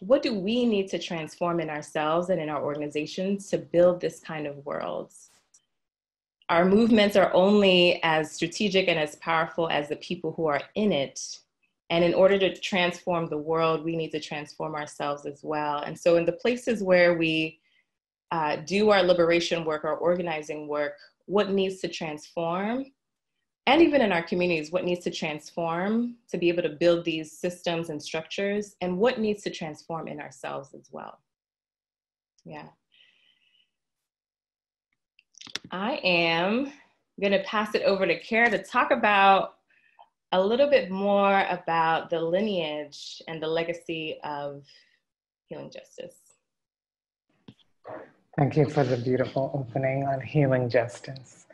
what do we need to transform in ourselves and in our organizations to build this kind of world? Our movements are only as strategic and as powerful as the people who are in it. And in order to transform the world, we need to transform ourselves as well. And so in the places where we do our liberation work, our organizing work, what needs to transform? And even in our communities, what needs to transform to be able to build these systems and structures, and what needs to transform in ourselves as well? Yeah. I am gonna pass it over to Kara to talk about a little bit more about the lineage and the legacy of healing justice. Thank you for the beautiful opening on healing justice.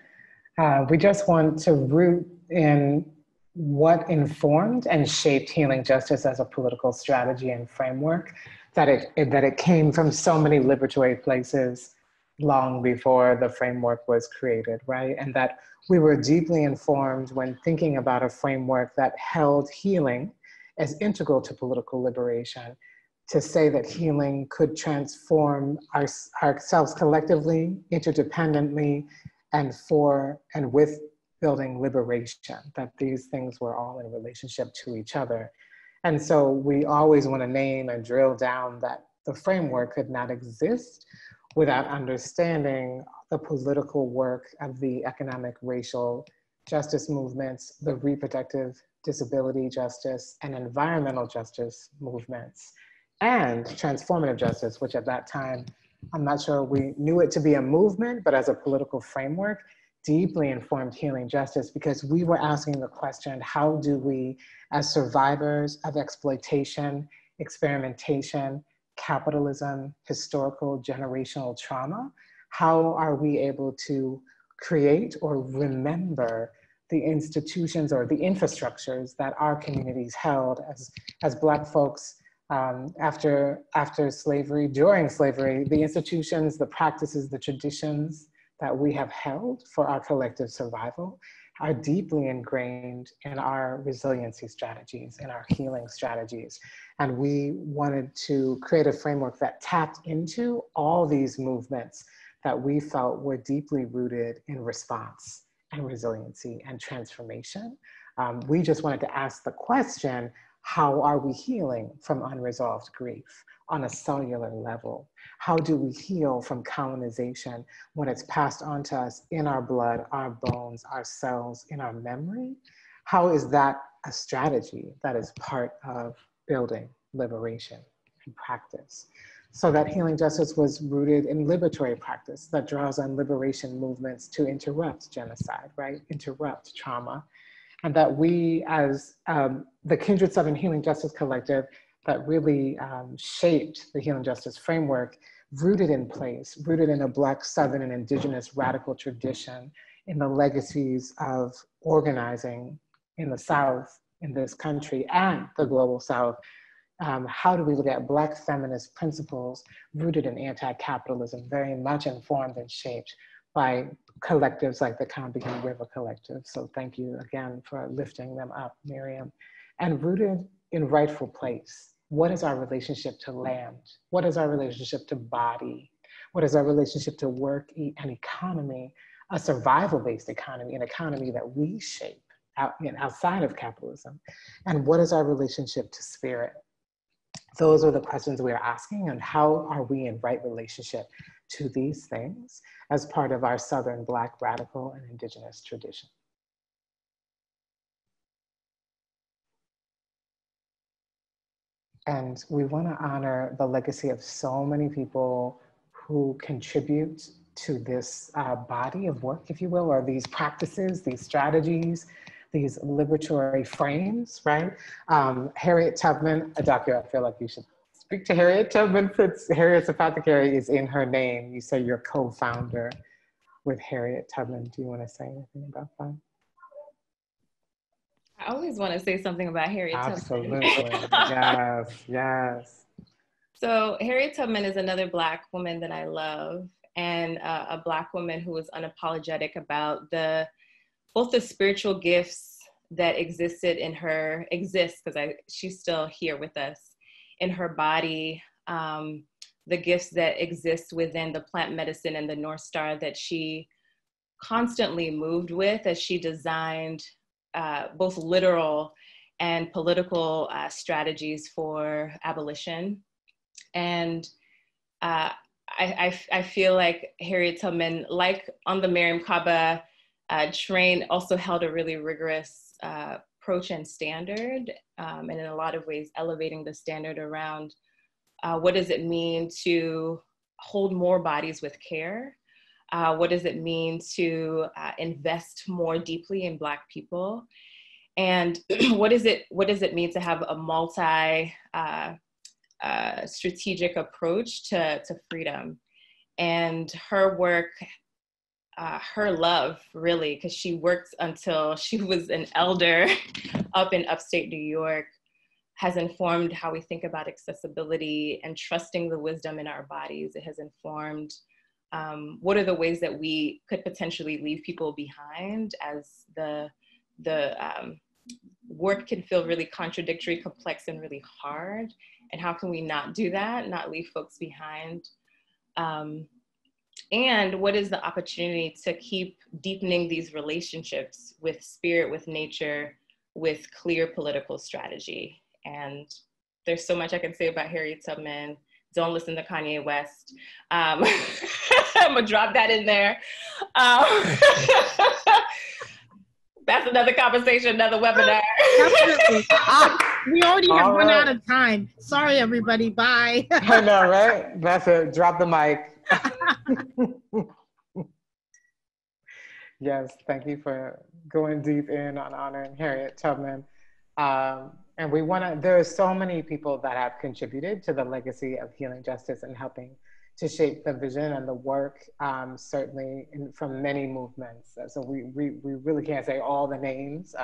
We just want to root in what informed and shaped healing justice as a political strategy and framework, that it came from so many liberatory places long before the framework was created, right? And that we were deeply informed when thinking about a framework that held healing as integral to political liberation, to say that healing could transform ourselves collectively, interdependently, and for and with building liberation, that these things were all in relationship to each other. And so we always want to name and drill down that the framework could not exist without understanding the political work of the economic, racial justice movements, the reproductive disability justice and environmental justice movements, and transformative justice, which at that time, I'm not sure we knew it to be a movement, but as a political framework, deeply informed healing justice, because we were asking the question, how do we, as survivors of exploitation, experimentation, capitalism, historical, generational trauma, how are we able to create or remember the institutions or the infrastructures that our communities held as Black folks after slavery, during slavery, the institutions, the practices, the traditions that we have held for our collective survival are deeply ingrained in our resiliency strategies, in our healing strategies. And we wanted to create a framework that tapped into all these movements that we felt were deeply rooted in response and resiliency and transformation. We just wanted to ask the question, how are we healing from unresolved grief on a cellular level? How do we heal from colonization when it's passed on to us in our blood, our bones, our cells, in our memory? How is that a strategy that is part of building liberation and practice? So that healing justice was rooted in liberatory practice that draws on liberation movements to interrupt genocide, right? Interrupt trauma. And that we, as the Kindred Southern Healing Justice Collective, that really shaped the healing justice framework, rooted in place, rooted in a Black, Southern, and Indigenous radical tradition, in the legacies of organizing in the South, in this country, and the global South. How do we look at Black feminist principles rooted in anti-capitalism, very much informed and shaped by collectives like the Combahee River Collective. So thank you again for lifting them up, Miriam. And rooted in rightful place. What is our relationship to land? What is our relationship to body? What is our relationship to work and economy, a survival-based economy, an economy that we shape outside of capitalism? And what is our relationship to spirit? Those are the questions we are asking, and how are we in right relationship to these things as part of our Southern Black radical and Indigenous tradition? And we want to honor the legacy of so many people who contribute to this body of work, if you will, or these practices, these strategies, these liberatory frames, right? Harriet Tubman, Dr., I feel like you should speak to Harriet Tubman, since Harriet's Apothecary is in her name. You say you're co-founder with Harriet Tubman. Do you want to say anything about that? I always want to say something about Harriet Tubman. Absolutely, yes, yes. So Harriet Tubman is another Black woman that I love, and a Black woman who was unapologetic about the both the spiritual gifts that existed in her, because she's still here with us, in her body, the gifts that exist within the plant medicine and the North Star that she constantly moved with as she designed both literal and political strategies for abolition. And I feel like Harriet Tubman, like on the Mariame Kaba train, also held a really rigorous approach and standard, and in a lot of ways elevating the standard around what does it mean to hold more bodies with care? What does it mean to invest more deeply in Black people? And what does it mean to have a multi strategic approach to freedom? And her work, her love, really, because she worked until she was an elder up in upstate New York, has informed how we think about accessibility and trusting the wisdom in our bodies. It has informed what are the ways that we could potentially leave people behind, as the work can feel really contradictory, complex, and really hard. And how can we not do that, not leave folks behind? And what is the opportunity to keep deepening these relationships with spirit, with nature, with clear political strategy? And there's so much I can say about Harriet Tubman. Don't listen to Kanye West. I'm gonna drop that in there. That's another conversation, another webinar. Definitely. We already have run out of time. Sorry, everybody. Bye. I know, right? That's it. Drop the mic. Yes, thank you for going deep in on honoring Harriet Tubman. And we want to, there are so many people that have contributed to the legacy of healing justice and helping to shape the vision and the work, certainly from many movements. So we really can't say all the names,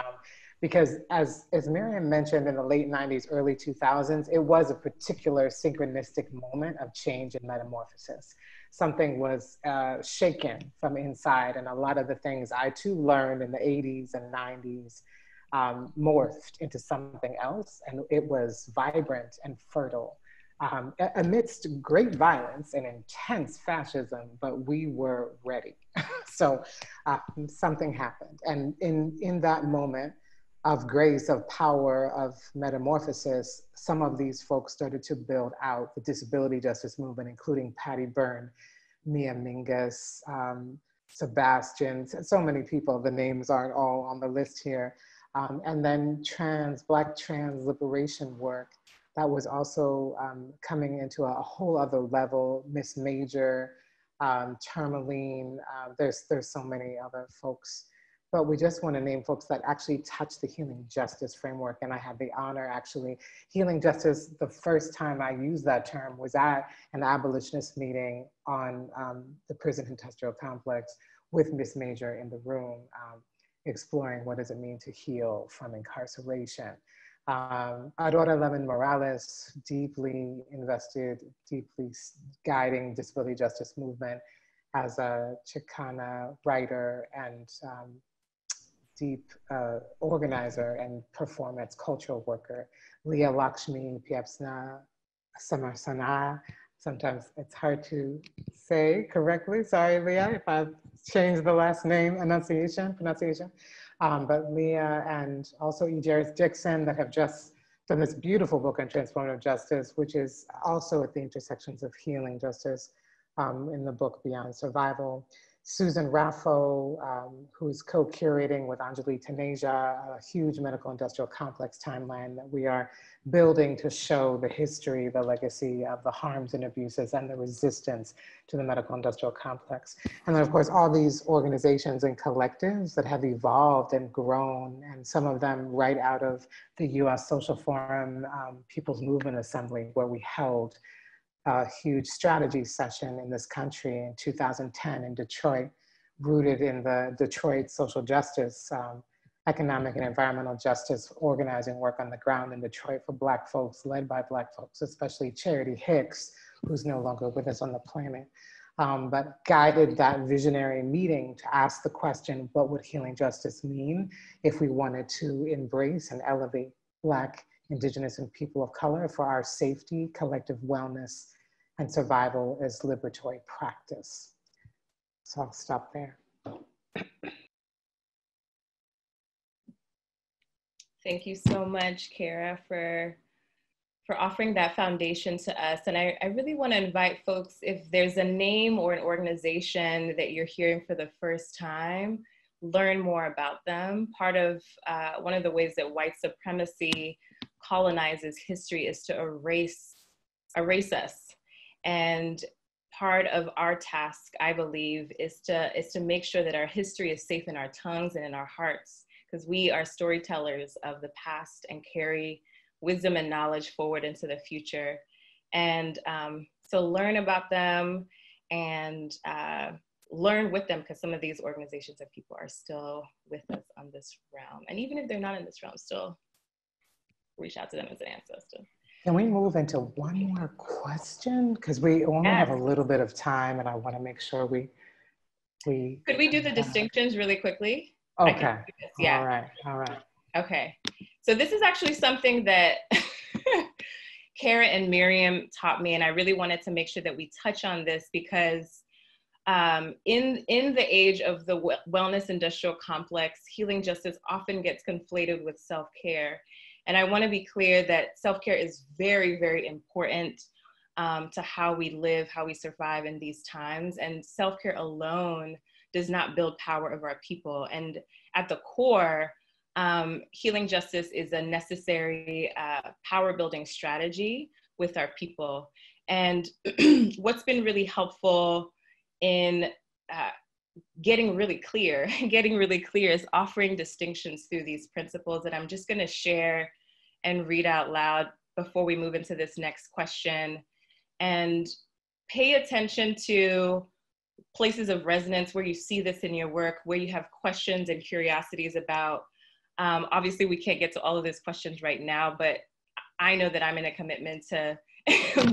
because as Miriam mentioned, in the late 90s, early 2000s, it was a particular synchronistic moment of change and metamorphosis. Something was shaken from inside, and a lot of the things I too learned in the 80s and 90s morphed into something else, and it was vibrant and fertile. Amidst great violence and intense fascism, but we were ready. So something happened. And in that moment of grace, of power, of metamorphosis, some of these folks started to build out the disability justice movement, including Patty Byrne, Mia Mingus, Sebastian, so many people. The names aren't all on the list here. And then Black trans liberation work that was also coming into a whole other level. Miss Major, Tourmaline, there's so many other folks, but we just want to name folks that actually touch the healing justice framework. And I had the honor, actually, healing justice, the first time I used that term was at an abolitionist meeting on the prison industrial complex with Miss Major in the room, exploring what does it mean to heal from incarceration. Aurora Lemon Morales, deeply invested, deeply guiding disability justice movement as a Chicana writer and deep organizer and performance cultural worker. Leah Lakshmi Piepzna Samarsana. Sometimes it's hard to say correctly. Sorry, Leah, if I've changed the last name pronunciation. But Leah and also Ejaris Dixon that have just done this beautiful book on transformative justice, which is also at the intersections of healing justice in the book Beyond Survival. Susan Raffo, who's co-curating with Anjali Taneja, a huge medical industrial complex timeline that we are building to show the history, the legacy of the harms and abuses and the resistance to the medical industrial complex. And then of course, all these organizations and collectives that have evolved and grown, and some of them right out of the US Social Forum, People's Movement Assembly, where we held a huge strategy session in this country in 2010 in Detroit, rooted in the Detroit social justice, economic and environmental justice organizing work on the ground in Detroit for Black folks, led by Black folks, especially Charity Hicks, who's no longer with us on the planet. but guided that visionary meeting to ask the question, what would healing justice mean if we wanted to embrace and elevate Black, Indigenous, and people of color for our safety, collective wellness, and survival as liberatory practice. So I'll stop there. Thank you so much, Kara, for offering that foundation to us. And I really want to invite folks, if there's a name or an organization that you're hearing for the first time, learn more about them. Part of one of the ways that white supremacy colonizes history is to erase us. And part of our task, I believe, is to make sure that our history is safe in our tongues and in our hearts, because we are storytellers of the past and carry wisdom and knowledge forward into the future. And so learn about them and learn with them, because some of these organizations and people are still with us on this realm. And even if they're not in this realm, still reach out to them as an ancestor. Can we move into one more question? Because we only have a little bit of time and I want to make sure we Could we do the distinctions really quickly? Okay. Yeah. All right. Okay. So this is actually something that Kara and Miriam taught me, and I really wanted to make sure that we touch on this because in the age of the wellness industrial complex, healing justice often gets conflated with self-care. And I want to be clear that self-care is very, very important to how we live, how we survive in these times. And self-care alone does not build power of our people. And at the core, healing justice is a necessary power building strategy with our people. And what's been really helpful in getting really clear is offering distinctions through these principles that I'm just going to share and read out loud before we move into this next question. And pay attention to places of resonance where you see this in your work, where you have questions and curiosities about. Obviously, we can't get to all of those questions right now, but I know that I'm in a commitment to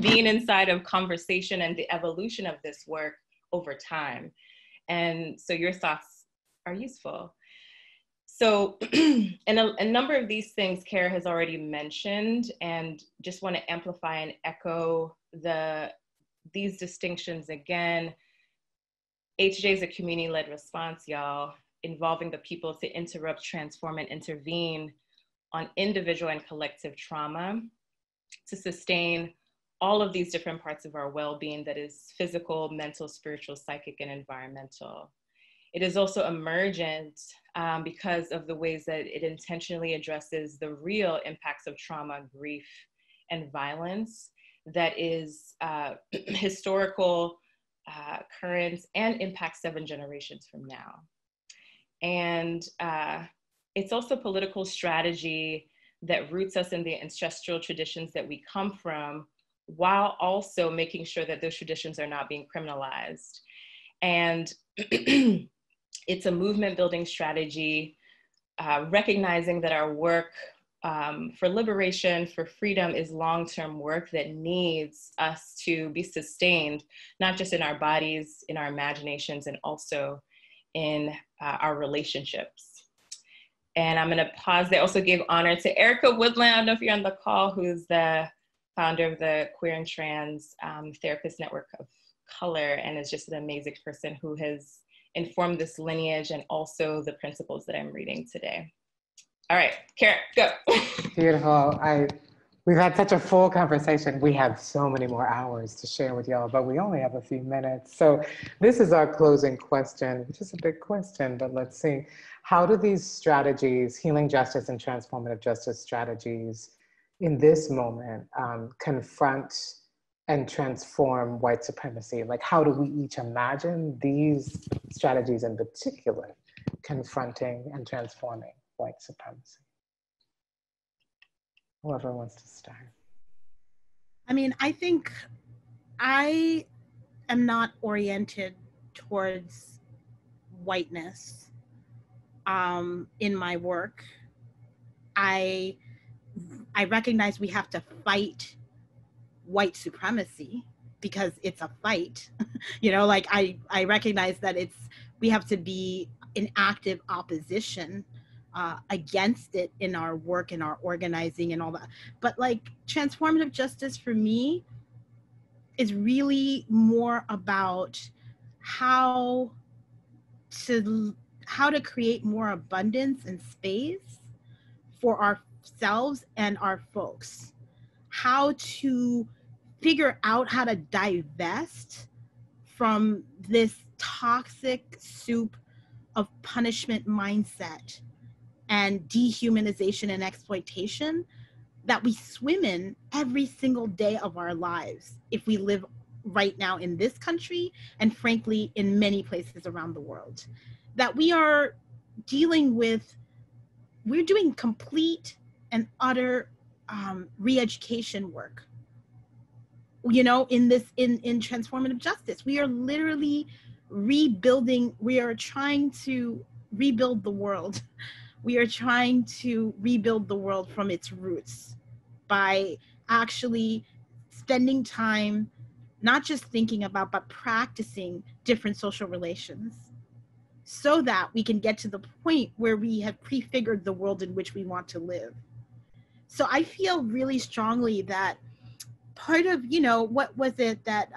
being inside of conversation and the evolution of this work over time. And so your thoughts are useful. So, and a number of these things Kara has already mentioned, and just want to amplify and echo these distinctions again. HJ is a community-led response, y'all, involving the people to interrupt, transform, and intervene on individual and collective trauma to sustain all of these different parts of our well-being, that is physical, mental, spiritual, psychic, and environmental. It is also emergent because of the ways that it intentionally addresses the real impacts of trauma, grief, and violence that is historical, current, and impacts 7 generations from now. And it's also political strategy that roots us in the ancestral traditions that we come from, while also making sure that those traditions are not being criminalized. And it's a movement building strategy, recognizing that our work for liberation, for freedom is long-term work that needs us to be sustained, not just in our bodies, in our imaginations, and also in our relationships. And I'm gonna pause there. Also give honor to Erica Woodland, I don't know if you're on the call, who's the founder of the Queer and Trans Therapist Network of Color, and is just an amazing person who has informed this lineage and also the principles that I'm reading today. All right, Kara, go. Beautiful. We've had such a full conversation. We have so many more hours to share with y'all, but we only have a few minutes. So this is our closing question, which is a big question, but let's see. How do these strategies, healing justice and transformative justice strategies in this moment, confront and transform white supremacy? Like, how do we each imagine these strategies in particular confronting and transforming white supremacy? Whoever wants to start. I mean, I think I am not oriented towards whiteness in my work. I recognize we have to fight white supremacy because it's a fight. You know, like I recognize that we have to be in active opposition against it in our work and our organizing and all that. But like transformative justice for me is really more about how to create more abundance and space for ourselves and our folks, how to figure out how to divest from this toxic soup of punishment mindset and dehumanization and exploitation that we swim in every single day of our lives if we live right now in this country and frankly in many places around the world. That we are dealing with, we're doing complete and utter re-education work, you know, in transformative justice. We are literally rebuilding, we are trying to rebuild the world. We are trying to rebuild the world from its roots by actually spending time, not just thinking about, but practicing different social relations so that we can get to the point where we have prefigured the world in which we want to live. So I feel really strongly that part of, you know, what was it that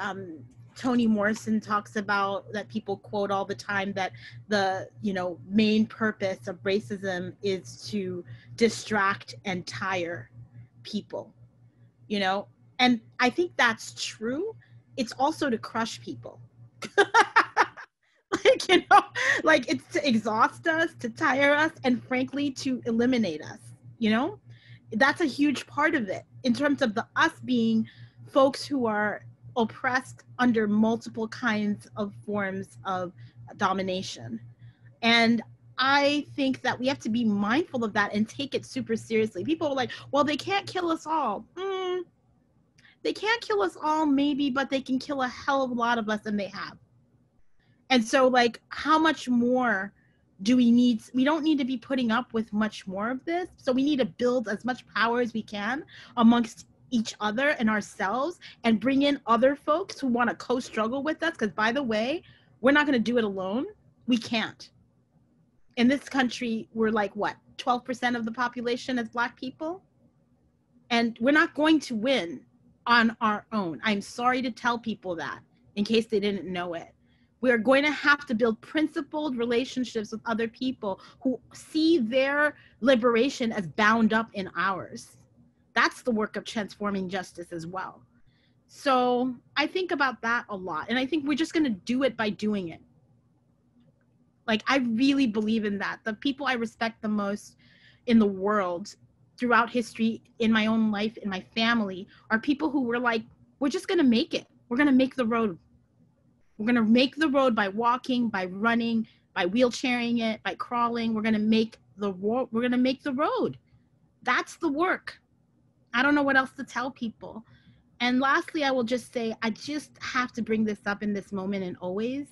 Toni Morrison talks about, that people quote all the time, that the, you know, main purpose of racism is to distract and tire people, you know? And I think that's true. It's also to crush people. Like, you know, like it's to exhaust us, to tire us, and frankly, to eliminate us, you know? That's a huge part of it in terms of us being folks who are oppressed under multiple kinds of forms of domination. And I think that we have to be mindful of that and take it super seriously. People are like, well, they can't kill us all. They can't kill us all, maybe, but they can kill a hell of a lot of us, and they have. And so, like, how much more do we need? We don't need to be putting up with much more of this. So we need to build as much power as we can amongst each other and ourselves, and bring in other folks who want to co-struggle with us. Because, by the way, we're not going to do it alone. We can't. In this country, we're like, what, 12% of the population as Black people? And we're not going to win on our own. I'm sorry to tell people that, in case they didn't know it. We're going to have to build principled relationships with other people who see their liberation as bound up in ours. That's the work of transforming justice as well. So I think about that a lot. And I think we're just going to do it by doing it. Like, I really believe in that. The people I respect the most in the world throughout history, in my own life, in my family, are people who were like, we're just going to make it. We're going to make the road. We're going to make the road by walking, by running, by wheelchairing it, by crawling. We're going to make the road. That's the work. I don't know what else to tell people. And lastly, I will just say, I just have to bring this up in this moment and always,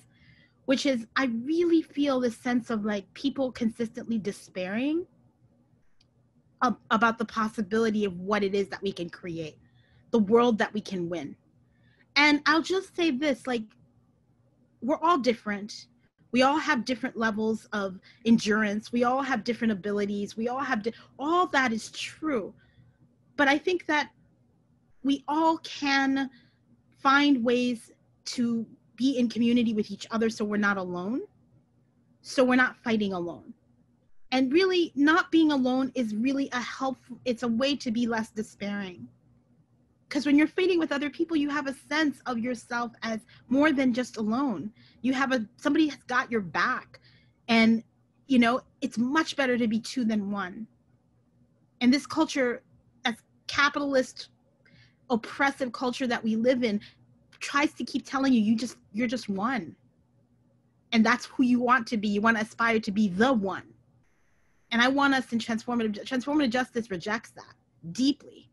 which is, I really feel this sense of like people consistently despairing about the possibility of what it is that we can create, the world that we can win. And I'll just say this, like, we're all different. We all have different levels of endurance. We all have different abilities. We all have, all that is true. But I think that we all can find ways to be in community with each other so we're not alone, so we're not fighting alone. And really, not being alone is really it's a way to be less despairing. Because when you're fighting with other people, you have a sense of yourself as more than just alone. You have somebody has got your back. And, you know, it's much better to be two than one. And this culture, as capitalist, oppressive culture that we live in, tries to keep telling you, you're just one. And that's who you want to be. You want to aspire to be the one. And I want us in transformative justice rejects that deeply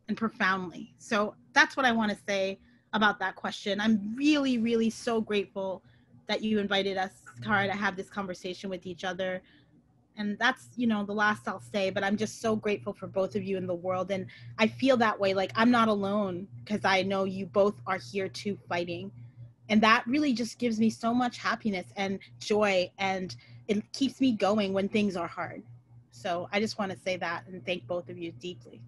and profoundly. So that's what I want to say about that question. I'm really, really so grateful that you invited us, Kara, to have this conversation with each other. And that's, you know, the last I'll say, but I'm just so grateful for both of you in the world. And I feel that way, like I'm not alone, because I know you both are here too, fighting. And that really just gives me so much happiness and joy, and it keeps me going when things are hard. So I just want to say that and thank both of you deeply.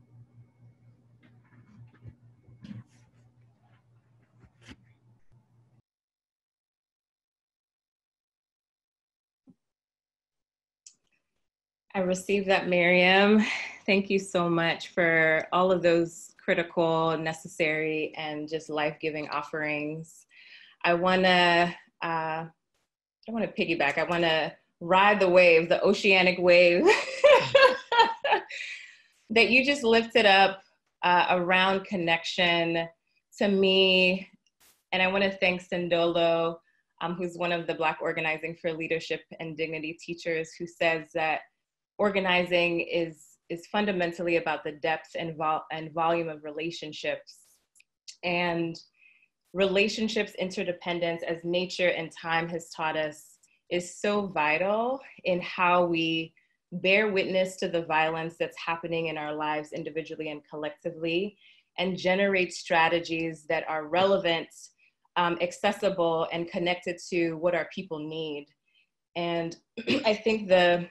I received that, Miriam. Thank you so much for all of those critical, necessary, and just life-giving offerings. I want to piggyback. I want to ride the wave, the oceanic wave that you just lifted up around connection to me. And I want to thank Sindolo, who's one of the Black Organizing for Leadership and Dignity teachers, who says that organizing is fundamentally about the depth and volume of relationships. And relationships interdependence, as nature and time has taught us, is so vital in how we bear witness to the violence that's happening in our lives individually and collectively, and generate strategies that are relevant, accessible, and connected to what our people need. And I think the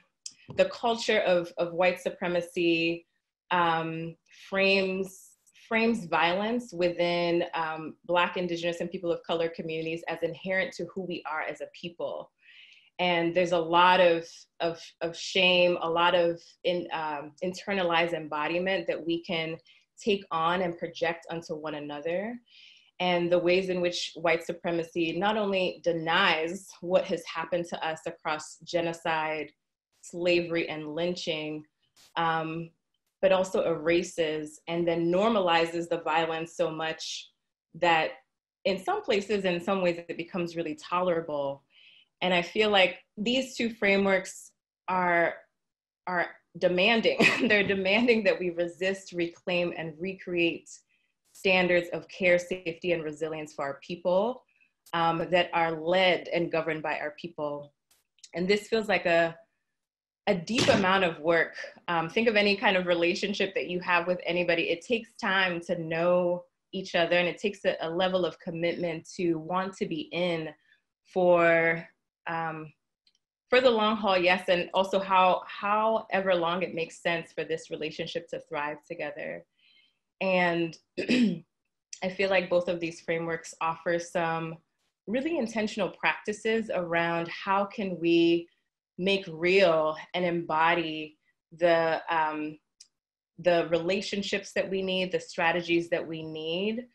culture of white supremacy frames violence within Black, Indigenous, and people of color communities as inherent to who we are as a people. And there's a lot of shame, a lot of internalized embodiment that we can take on and project onto one another. And the ways in which white supremacy not only denies what has happened to us across genocide, slavery, and lynching, but also erases and then normalizes the violence so much that in some places, in some ways, it becomes really tolerable. And I feel like these two frameworks are demanding. They're demanding that we resist, reclaim, and recreate standards of care, safety, and resilience for our people that are led and governed by our people. And this feels like a deep amount of work. Think of any kind of relationship that you have with anybody. It takes time to know each other, and it takes a level of commitment to want to be in for the long haul, yes, and also however long it makes sense for this relationship to thrive together. And I feel like both of these frameworks offer some really intentional practices around how can we make real and embody the relationships that we need, the strategies that we need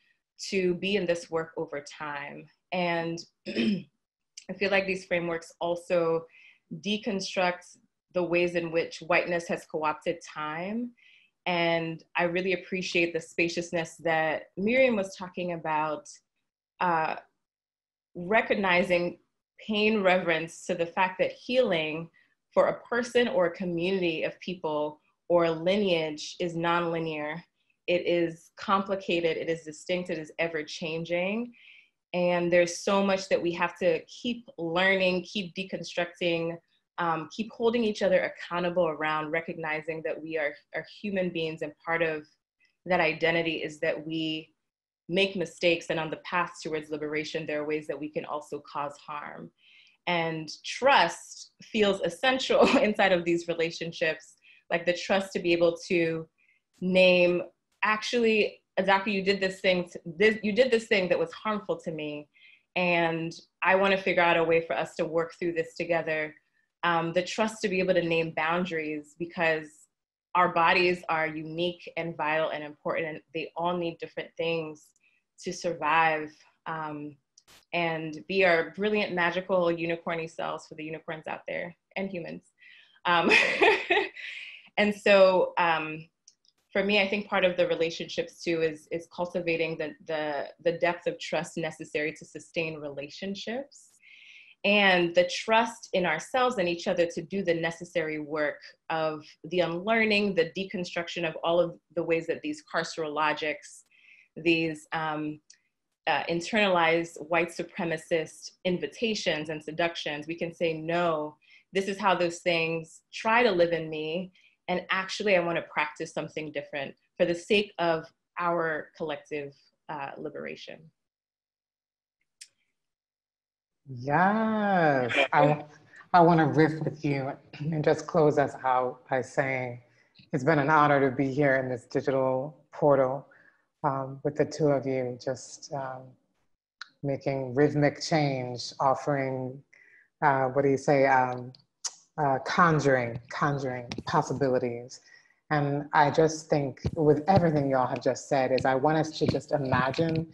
to be in this work over time. And I feel like these frameworks also deconstruct the ways in which whiteness has co-opted time. And I really appreciate the spaciousness that Miriam was talking about, recognizing paying reverence to the fact that healing for a person or a community of people or a lineage is nonlinear. It is complicated, it is distinct, it is ever changing. And there's so much that we have to keep learning, keep deconstructing, keep holding each other accountable around, recognizing that we are human beings, and part of that identity is that we make mistakes, and on the path towards liberation, there are ways that we can also cause harm. And trust feels essential inside of these relationships, like the trust to be able to name, actually, Adaka, you did this thing that was harmful to me, and I want to figure out a way for us to work through this together. The trust to be able to name boundaries, because our bodies are unique and vital and important, and they all need different things to survive and be our brilliant, magical, unicorny selves for the unicorns out there and humans. And so for me, I think part of the relationships too is cultivating the depth of trust necessary to sustain relationships, and the trust in ourselves and each other to do the necessary work of the unlearning, the deconstruction of all of the ways that these carceral logics, these internalized white supremacist invitations and seductions, we can say no this is how those things try to live in me. And actually, I want to practice something different for the sake of our collective liberation. Yes, I want to riff with you and just close us out by saying it's been an honor to be here in this digital portal with the two of you, just making rhythmic change, offering, what do you say, conjuring possibilities. And I just think with everything y'all have just said is I want us to just imagine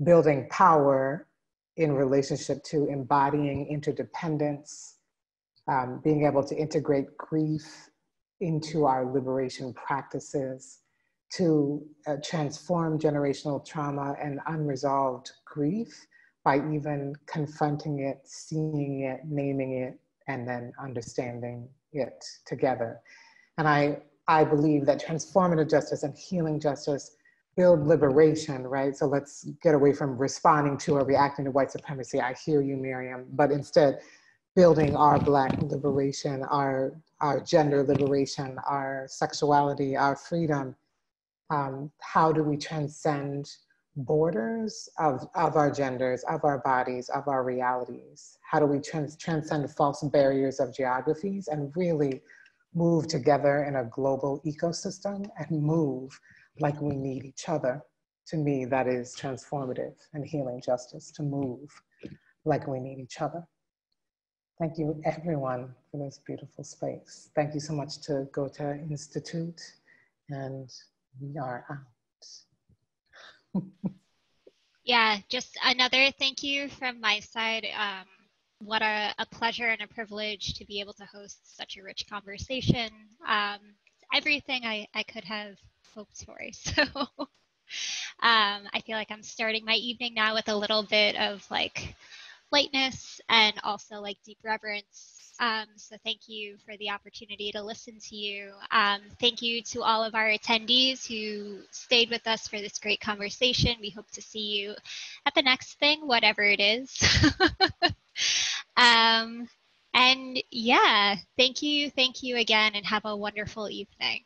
building power in relationship to embodying interdependence, being able to integrate grief into our liberation practices, to transform generational trauma and unresolved grief by even confronting it, seeing it, naming it, and then understanding it together. And I believe that transformative justice and healing justice build liberation, right? So let's get away from responding to or reacting to white supremacy. I hear you, Miriam, but instead building our Black liberation, our gender liberation, our sexuality, our freedom. How do we transcend borders of our genders, of our bodies, of our realities? How do we transcend false barriers of geographies and really move together in a global ecosystem and move like we need each other? To me, that is transformative and healing justice, to move like we need each other. Thank you, everyone, for this beautiful space. Thank you so much to Goethe Institute, and we are out. Yeah, just another thank you from my side. What a pleasure and a privilege to be able to host such a rich conversation. Everything I could have hoped for. So I feel like I'm starting my evening now with a little bit of like lightness and also like deep reverence. So thank you for the opportunity to listen to you. Thank you to all of our attendees who stayed with us for this great conversation. We hope to see you at the next thing, whatever it is. And yeah, thank you again, and have a wonderful evening.